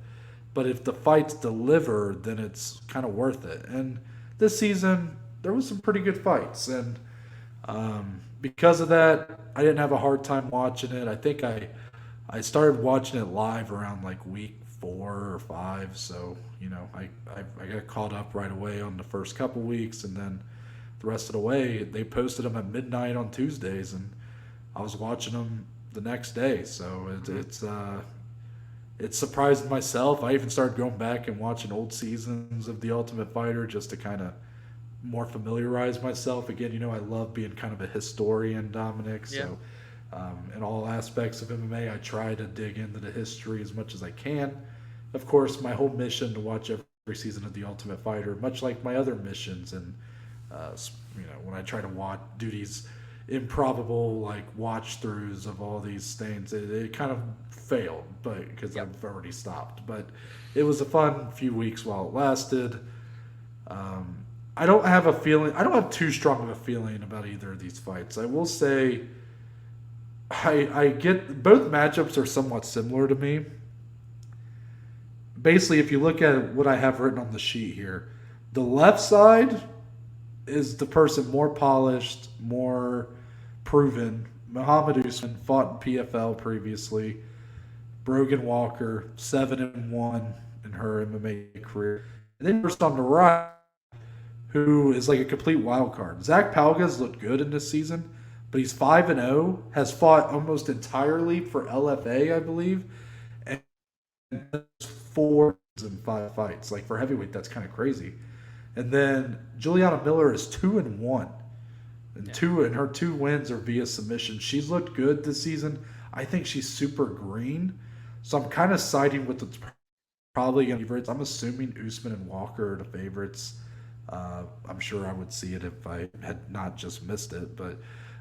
But if the fights deliver, then it's kind of worth it. And this season, there was some pretty good fights. And because of that, I didn't have a hard time watching it. I think I started watching it live around like week 4 or 5. So, I got caught up right away on the first couple weeks. And then the rest of the way, they posted them at midnight on Tuesdays. And I was watching them the next day. So it surprised myself. I even started going back and watching old seasons of The Ultimate Fighter just to kind of more familiarize myself. Again, I love being kind of a historian, Dominic. So in all aspects of MMA, I try to dig into the history as much as I can. Of course, my whole mission to watch every season of The Ultimate Fighter, much like my other missions, and when I try to do these improbable like watch throughs of all these things, it kind of failed, but because I've already stopped. But it was a fun few weeks while it lasted. I don't have too strong of a feeling about either of these fights. I will say I get both matchups are somewhat similar to me. Basically, if you look at what I have written on the sheet here, the left side is the person more polished, more proven. Muhammad Usman fought in PFL previously. Brogan Walker, 7-1 in her MMA career. And then first on the right, who is like a complete wild card. Zach Palga's looked good in this season, but he's 5-0, has fought almost entirely for LFA, I believe, and 4 in 5 fights. Like for heavyweight, that's kind of crazy. And then Juliana Miller is 2-1, and her 2 wins are via submission. She's looked good this season. I think she's super green, so I'm kind of siding with the probably going to be favorites. I'm assuming Usman and Walker are the favorites. I'm sure I would see it if I had not just missed it, but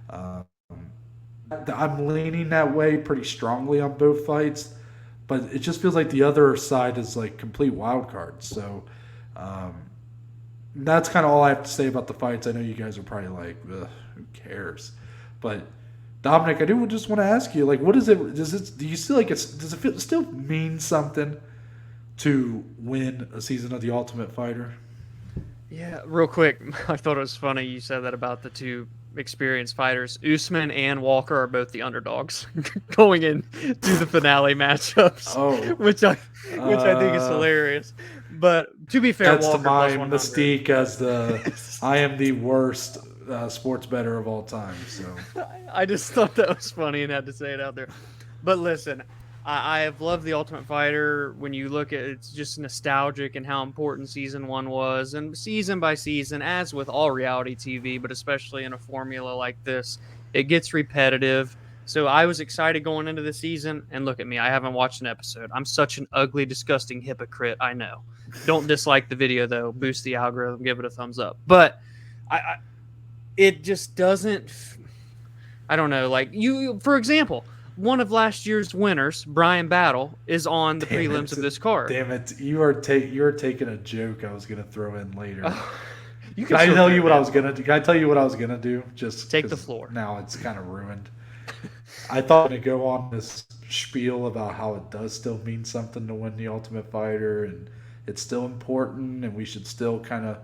I'm leaning that way pretty strongly on both fights. But it just feels like the other side is like complete wild cards. So that's kind of all I have to say about the fights. I know you guys are probably like, ugh, who cares? But Dominic, I do just want to ask you, like, what is it? Do you still does it still mean something to win a season of The Ultimate Fighter? Yeah, real quick, I thought it was funny you said that about the 2 experienced fighters. Usman and Walker are both the underdogs going into the finale matchups, which I think is hilarious. But to be fair, that's Walker to my plus mystique as I am the worst sports bettor of all time. So I just thought that was funny and had to say it out there. But listen, I have loved The Ultimate Fighter. When you look at it, it's just nostalgic and how important season 1 was, and season by season, as with all reality TV, but especially in a formula like this, it gets repetitive. So I was excited going into the season, and look at me, I haven't watched an episode. I'm such an ugly, disgusting hypocrite, I know. Don't dislike the video, though. Boost the algorithm, give it a thumbs up. But it just doesn't, I don't know, like you, for example, one of last year's winners, Brian Battle, is on the prelims of this card. Damn it! You are taking a joke I was gonna throw in later. Can I tell you what I was gonna do? Can I tell you what I was gonna do? Just take the floor. Now it's kind of ruined. I thought to go on this spiel about how it does still mean something to win The Ultimate Fighter, and it's still important, and we should still kind of,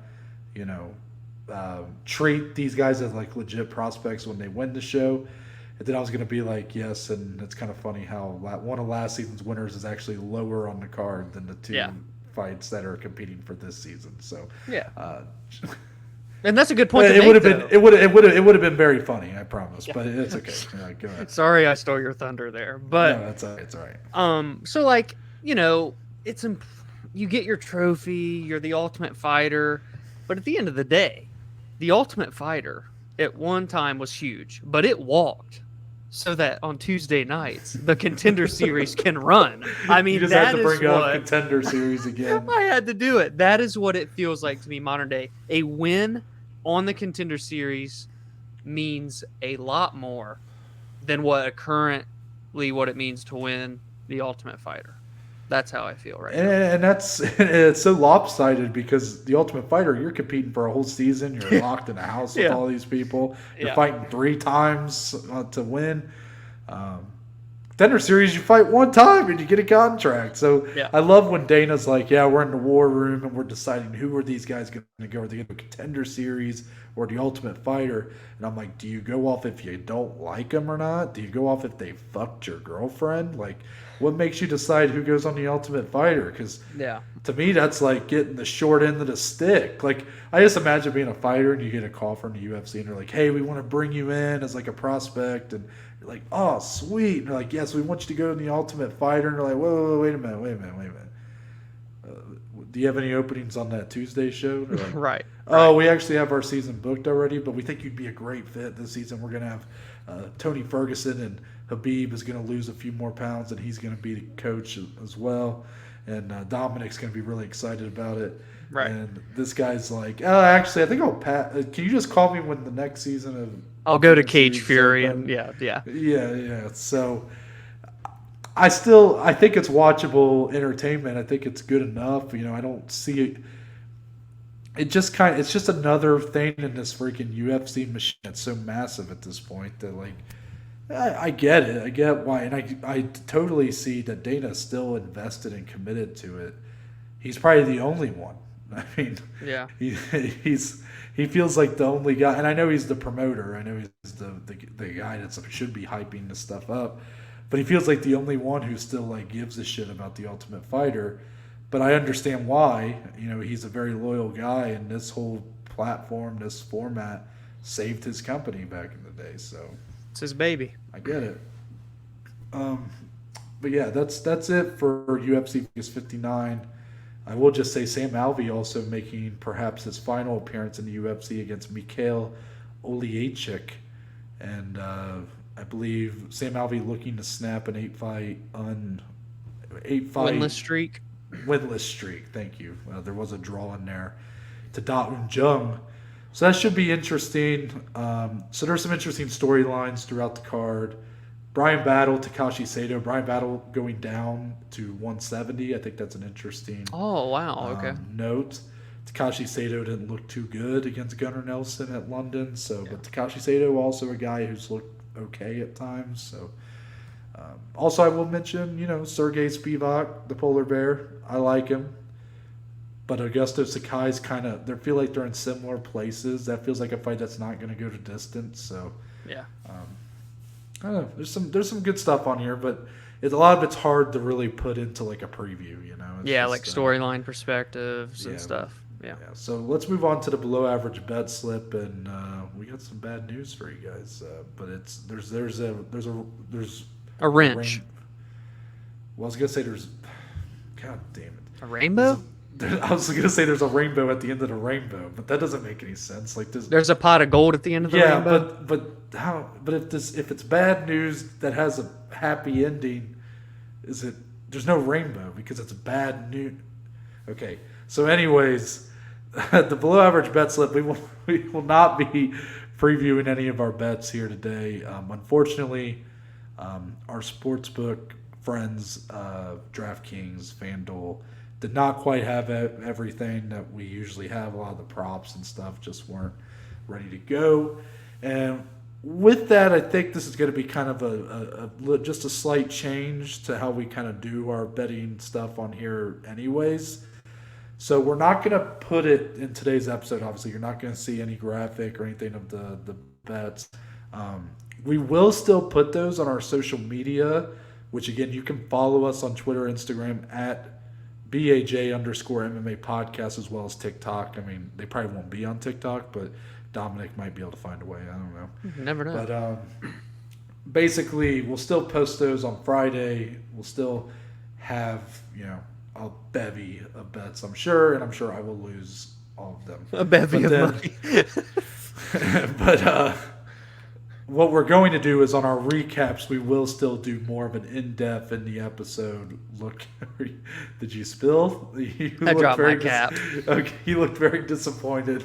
treat these guys as like legit prospects when they win the show. And then I was going to be like, yes, and it's kind of funny how one of last season's winners is actually lower on the card than the 2 fights that are competing for this season. So and that's a good point. It would have been very funny, I promise. But it's okay. Go ahead. Sorry, I stole your thunder there, but no, it's all right. So like it's you get your trophy, you're the Ultimate Fighter, but at the end of the day, the Ultimate Fighter at one time was huge, but it walked. so that on Tuesday nights the Contender Series can run. I mean, You just that had to is bring up what Contender Series again. I had to do it. That is what it feels like to me modern day. A win on the Contender Series means a lot more than what it means to win the Ultimate Fighter. That's how I feel right now. And it's so lopsided because the Ultimate Fighter, you're competing for a whole season. You're locked in a house with Yeah. all these people. You're Yeah. fighting 3 times to win. Contender Series, you fight 1 time and you get a contract. So Yeah. I love when Dana's like, yeah, we're in the war room and we're deciding who are these guys going to go. Are they going to Contender Series or the Ultimate Fighter? And I'm like, do you go off if you don't like them or not? Do you go off if they fucked your girlfriend? Like, what makes you decide who goes on the Ultimate Fighter? Because Yeah. to me, that's like getting the short end of the stick. Like, I just imagine being a fighter and you get a call from the UFC and they're like, hey, we want to bring you in as like a prospect. And you're like, oh, sweet. And they're like, yes, we want you to go to the Ultimate Fighter. And they're like, whoa, wait a minute. Do you have any openings on that Tuesday show? They're like, Right. oh, we actually have our season booked already, but we think you'd be a great fit this season. We're going to have Tony Ferguson, and Habib is going to lose a few more pounds, and he's going to be the coach as well. And Dominic's going to be really excited about it. Right. And this guy's like, oh, actually, I think I'll can you just call me when the next season of I'll go to Ultimate Cage Series Fury is open? and yeah. Yeah. So I think it's watchable entertainment. I think it's good enough. You know, I don't see it. It's just another thing in this freaking UFC machine. It's so massive at this point that like, I get it. I get why, and I totally see that Dana's still invested and committed to it. He's probably the only one. I mean, Yeah. he feels like the only guy, and I know he's the promoter. I know he's the guy that should be hyping this stuff up. But he feels like the only one who still like gives a shit about the Ultimate Fighter. But I understand why. You know, he's a very loyal guy, and this whole platform, this format, saved his company back in the day. So It's his baby. I get it. But yeah, that's it for UFC Vegas 59. I will just say Sam Alvey also making perhaps his final appearance in the UFC against Mikhail Oliachik, and I believe Sam Alvey looking to snap an 8-fight Winless streak. winless streak. Thank you. There was a draw in there to Da Un Jung. So that should be interesting. So there's some interesting storylines throughout the card. Brian Battle, Takashi Sato. Brian Battle going down to 170. I think that's an interesting Oh wow. Okay. note. Takashi Sato didn't look too good against Gunnar Nelson at London. So, but Takashi Sato also a guy who's looked okay at times. So, also I will mention, Sergey Spivak, the polar bear. I like him, but Augusto Sakai's they feel like they're in similar places. That feels like a fight that's not going to go to distance. So, Yeah. I don't know. There's some good stuff on here, but a lot of it's hard to really put into like a preview. It's Yeah, just, like storyline perspectives yeah. and stuff. Yeah. So let's move on to the below average bet slip, and we got some bad news for you guys. But there's A wrench. Well, I was gonna say there's. God damn it. A rainbow? I was gonna say there's a rainbow at the end of the rainbow, but that doesn't make any sense. Like this. There's a pot of gold at the end of the rainbow. but how? But if it's bad news that has a happy ending, is it? There's no rainbow because it's bad news. Okay. So, anyways, the below average bet slip. We will not be previewing any of our bets here today. Unfortunately, our sportsbook friends, DraftKings, FanDuel, did not quite have everything that we usually have. A lot of the props and stuff just weren't ready to go. And with that, I think this is going to be kind of just a slight change to how we kind of do our betting stuff on here anyways. So we're not going to put it in today's episode. Obviously, you're not going to see any graphic or anything of the bets. We will still put those on our social media, which again, you can follow us on Twitter, Instagram at BAJ_MMA podcast, as well as TikTok. I mean, they probably won't be on TikTok, but Dominic might be able to find a way. I don't know. Never know. But basically, we'll still post those on Friday. We'll still have, a bevy of bets, I'm sure, and I'm sure I will lose all of them. A bevy of money. But what we're going to do is on our recaps, we will still do more of an in-depth in the episode look. Did you spill? I dropped my cap. Okay, he looked very disappointed.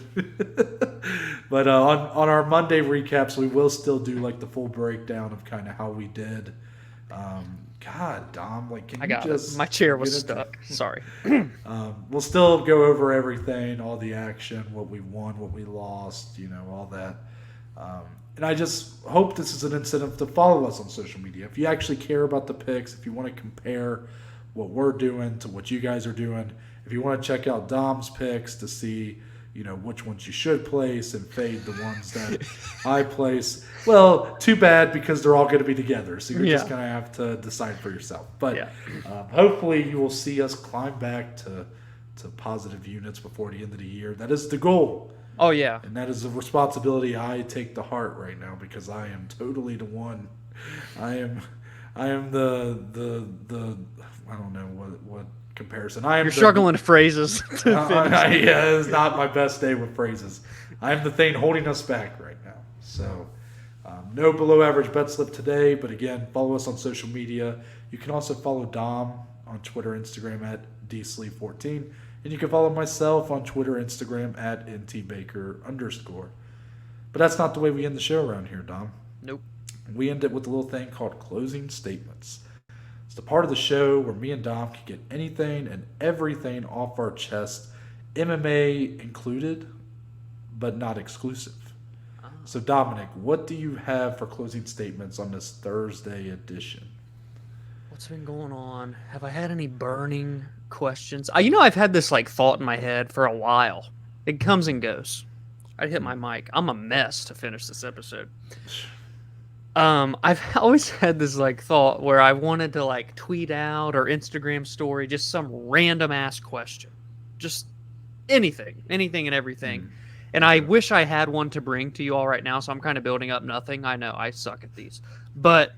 But on our Monday recaps, we will still do like the full breakdown of kind of how we did. God, Dom, like, can you just... My chair was stuck. Sorry. We'll still go over everything, all the action, what we won, what we lost, all that. And I just hope this is an incentive to follow us on social media. If you actually care about the picks, if you want to compare what we're doing to what you guys are doing, if you want to check out Dom's picks to see, which ones you should place and fade the ones that I place. Well, too bad because they're all going to be together. So you're just going to have to decide for yourself. But hopefully you will see us climb back to positive units before the end of the year. That is the goal. Oh, yeah. And that is a responsibility I take to heart right now because I am totally the one. I am the I don't know what comparison. You're struggling to phrases. It's not my best day with phrases. I'm the thing holding us back right now. So no below average bet slip today, but again, follow us on social media. You can also follow Dom on Twitter, Instagram at dsleeve14. And you can follow myself on Twitter, Instagram at ntbaker_. But that's not the way we end the show around here, Dom. Nope. We end it with a little thing called closing statements. It's the part of the show where me and Dom can get anything and everything off our chest, MMA included, but not exclusive. So, Dominic, what do you have for closing statements on this Thursday edition? What's been going on? Have I had any burning questions? I've had this thought in my head for a while. It comes and goes. I hit my mic. I'm a mess to finish this episode. I've always had this thought where I wanted to tweet out or Instagram story just some random ass question, just anything and everything. And I wish I had one to bring to you all right now. So I'm kind of building up nothing. I know I suck at these, but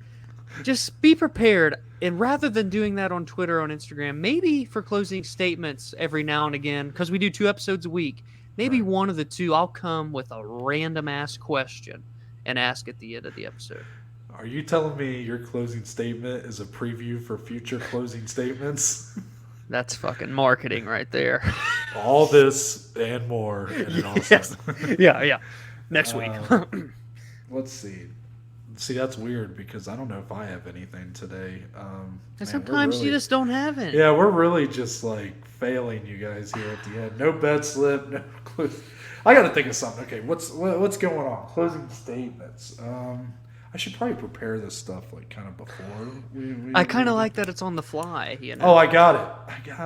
just be prepared. And rather than doing that on Twitter or on Instagram, maybe for closing statements every now and again, because we do 2 episodes a week, maybe one of the two, I'll come with a random ass question and ask at the end of the episode. Are you telling me your closing statement is a preview for future closing statements? That's fucking marketing right there. All this and more. And yes. Yeah. Next week. Let's see. See, that's weird because I don't know if I have anything today. And sometimes you just don't have it. Yeah, we're really just failing you guys here at the end. No bet slip, no clues. I got to think of something. Okay, what's going on? Closing statements. I should probably prepare this stuff kind of before. I kind of like that it's on the fly. Oh, I got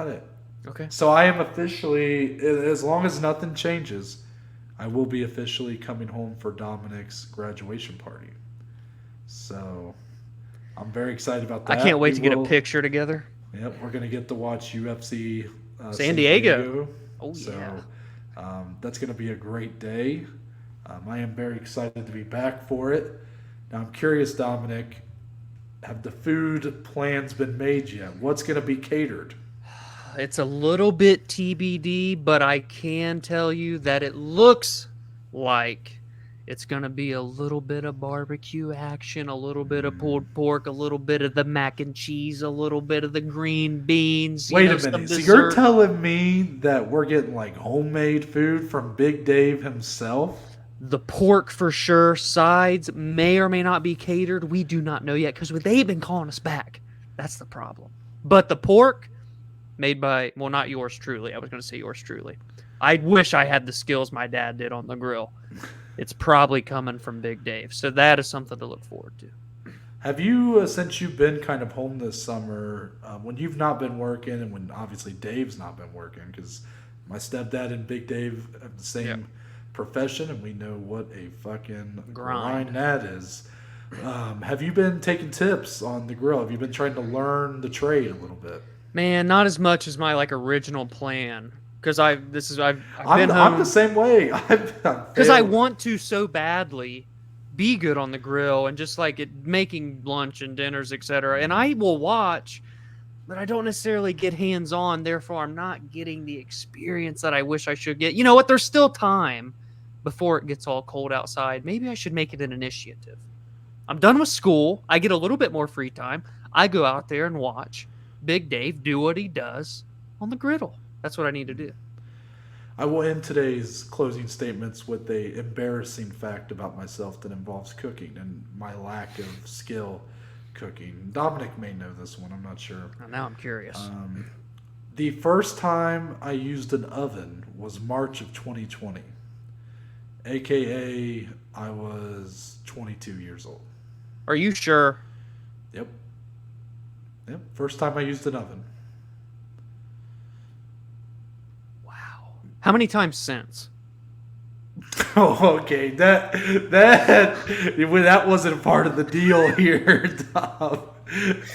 it. Okay. So I am officially, as long as nothing changes, I will be officially coming home for Dominic's graduation party. So I'm very excited about that. I can't wait to get a picture together. Yep, we're going to get to watch UFC San Diego. Oh, so, yeah. That's going to be a great day. I am very excited to be back for it. Now, I'm curious, Dominic, have the food plans been made yet? What's going to be catered? It's a little bit TBD, but I can tell you that it looks like it's going to be a little bit of barbecue action, a little bit of pulled pork, a little bit of the mac and cheese, a little bit of the green beans. Wait a minute. So you're telling me that we're getting homemade food from Big Dave himself? The pork for sure. Sides may or may not be catered. We do not know yet because they've been calling us back. That's the problem. But the pork made by, well, not yours truly. I was going to say yours truly. I wish I had the skills my dad did on the grill. It's probably coming from Big Dave. So that is something to look forward to. Have you, since you've been kind of home this summer, when you've not been working and when obviously Dave's not been working, because my stepdad and Big Dave have the same profession and we know what a fucking grind that is. Have you been taking tips on the grill? Have you been trying to learn the trade a little bit? Man, not as much as my original plan. Because I've been home. I'm the same way. Because I want to so badly be good on the grill and just making lunch and dinners, etc. And I will watch, but I don't necessarily get hands on. Therefore, I'm not getting the experience that I wish I should get. You know what? There's still time before it gets all cold outside. Maybe I should make it an initiative. I'm done with school. I get a little bit more free time. I go out there and watch Big Dave do what he does on the griddle. That's what I need to do. I will end today's closing statements with a embarrassing fact about myself that involves cooking and my lack of skill cooking. Dominic may know this one. I'm not sure. Now I'm curious. The first time I used an oven was March of 2020, aka I was 22 years old. Are you sure? Yep. First time I used an oven. Wow. How many times since? Oh, okay. That wasn't part of the deal here, Tom.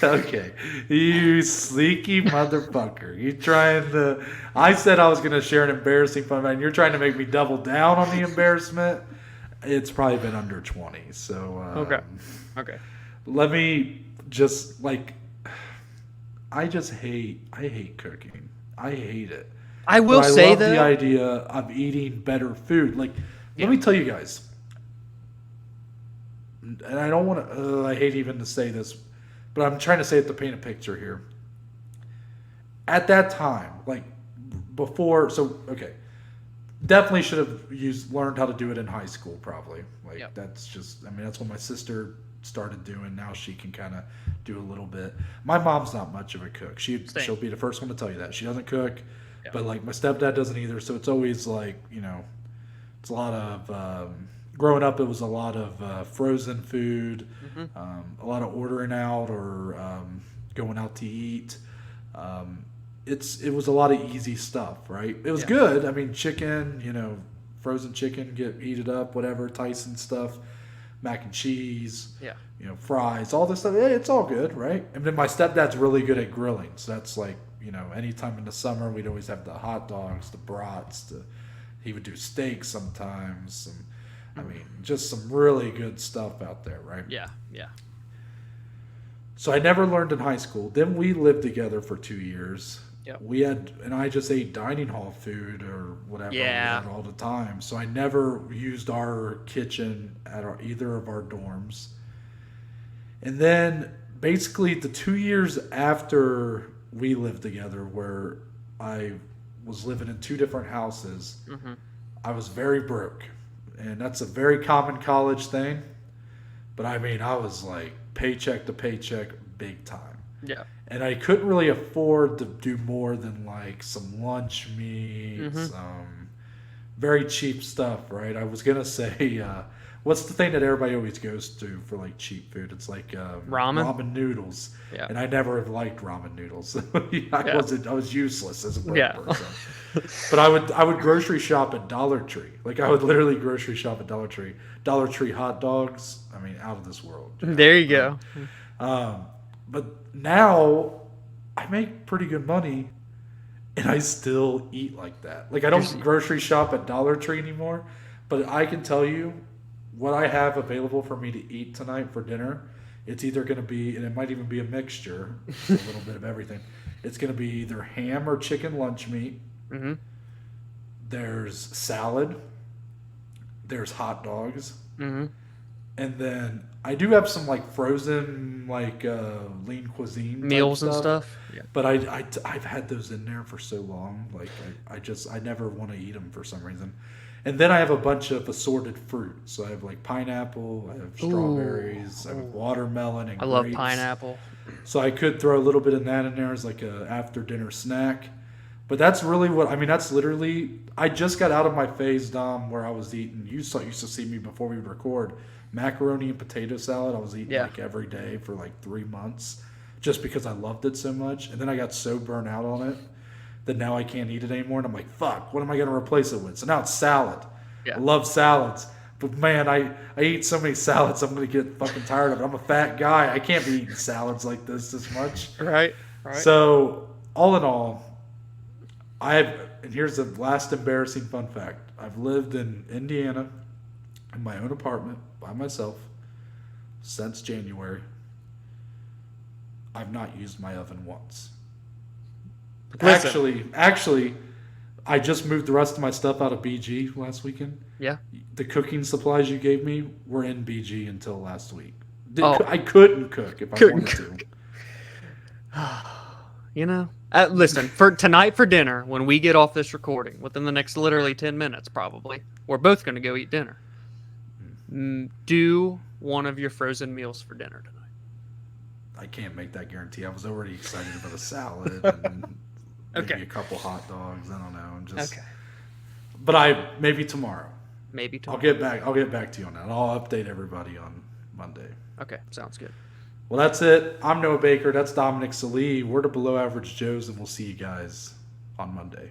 Okay. You sneaky motherfucker. You trying to... I said I was going to share an embarrassing fun fact, and you're trying to make me double down on the embarrassment. It's probably been under 20, so... Okay. Let me just, like... I hate cooking. I hate it. I will but say I love that... the idea of eating better food. Like, let me tell you guys... And I don't want to... I hate even to say this, but I'm trying to say it to paint a picture here. At that time, like before, so okay, definitely should have learned how to do it in high school. Probably, like that's just. I mean, that's what my sister started doing. Now she can kind of do a little bit. My mom's not much of a cook. She'll be the first one to tell you that she doesn't cook, but like my stepdad doesn't either. So it's always like it's a lot of. Growing up, it was a lot of frozen food, a lot of ordering out or going out to eat. It was a lot of easy stuff, right? It was good. I mean, chicken, frozen chicken, get heated up, whatever, Tyson stuff, mac and cheese, fries, all this stuff. It's all good, right? And then my stepdad's really good at grilling, so that's like, anytime in the summer, we'd always have the hot dogs, the brats, he would do steaks sometimes, I mean, just some really good stuff out there, right? Yeah. So I never learned in high school. Then we lived together for 2 years. Yep. And I just ate dining hall food or whatever we had all the time. So I never used our kitchen at either of our dorms. And then basically the 2 years after we lived together, where I was living in two different houses, I was very broke. And that's a very common college thing. But I mean, I was like paycheck to paycheck big time. Yeah. And I couldn't really afford to do more than like some lunch meat, some very cheap stuff, right? I was going to say, what's the thing that everybody always goes to for like cheap food? It's like ramen noodles. Yeah. And I never have liked ramen noodles. I was useless as a broke person. But I would grocery shop at Dollar Tree. Like I would literally grocery shop at Dollar Tree. Dollar Tree hot dogs. I mean, out of this world. There you go. But now I make pretty good money, and I still eat like that. Like I don't grocery shop at Dollar Tree anymore, but I can tell you what I have available for me to eat tonight for dinner. It's either going to be, and it might even be a mixture, a little bit of everything. It's going to be either ham or chicken lunch meat. There's salad. There's hot dogs. And then I do have some like frozen like lean cuisine meals and stuff. Yeah. But I've had those in there for so long. Like I never want to eat them for some reason. And then I have a bunch of assorted fruit. So I have like pineapple, I have strawberries, I have watermelon and grapes. I love pineapple. So I could throw a little bit of that in there as like a after dinner snack. But that's really that's literally, I just got out of my phase, Dom, where I was eating, you used to see me before we would record, macaroni and potato salad. I was eating like every day for like 3 months just because I loved it so much. And then I got so burnt out on it that now I can't eat it anymore. And I'm like, fuck, what am I going to replace it with? So now it's salad. I love salads. But man, I eat so many salads, I'm going to get fucking tired of it. I'm a fat guy. I can't be eating salads like this much. Right. So all in all, and here's the last embarrassing fun fact. I've lived in Indiana in my own apartment by myself since January. I've not used my oven once. Listen. Actually, I just moved the rest of my stuff out of BG last weekend. Yeah. The cooking supplies you gave me were in BG until last week. I couldn't cook if I wanted to. Listen, for tonight for dinner, when we get off this recording, within the next literally 10 minutes probably, we're both going to go eat dinner. Do one of your frozen meals for dinner tonight. I can't make that guarantee. I was already excited about a salad and maybe a couple hot dogs. I don't know. Okay. But maybe tomorrow. Maybe tomorrow. I'll get back to you on that. I'll update everybody on Monday. Okay, sounds good. Well, that's it. I'm Noah Baker. That's Dominic Salee. We're the Below Average Joes, and we'll see you guys on Monday.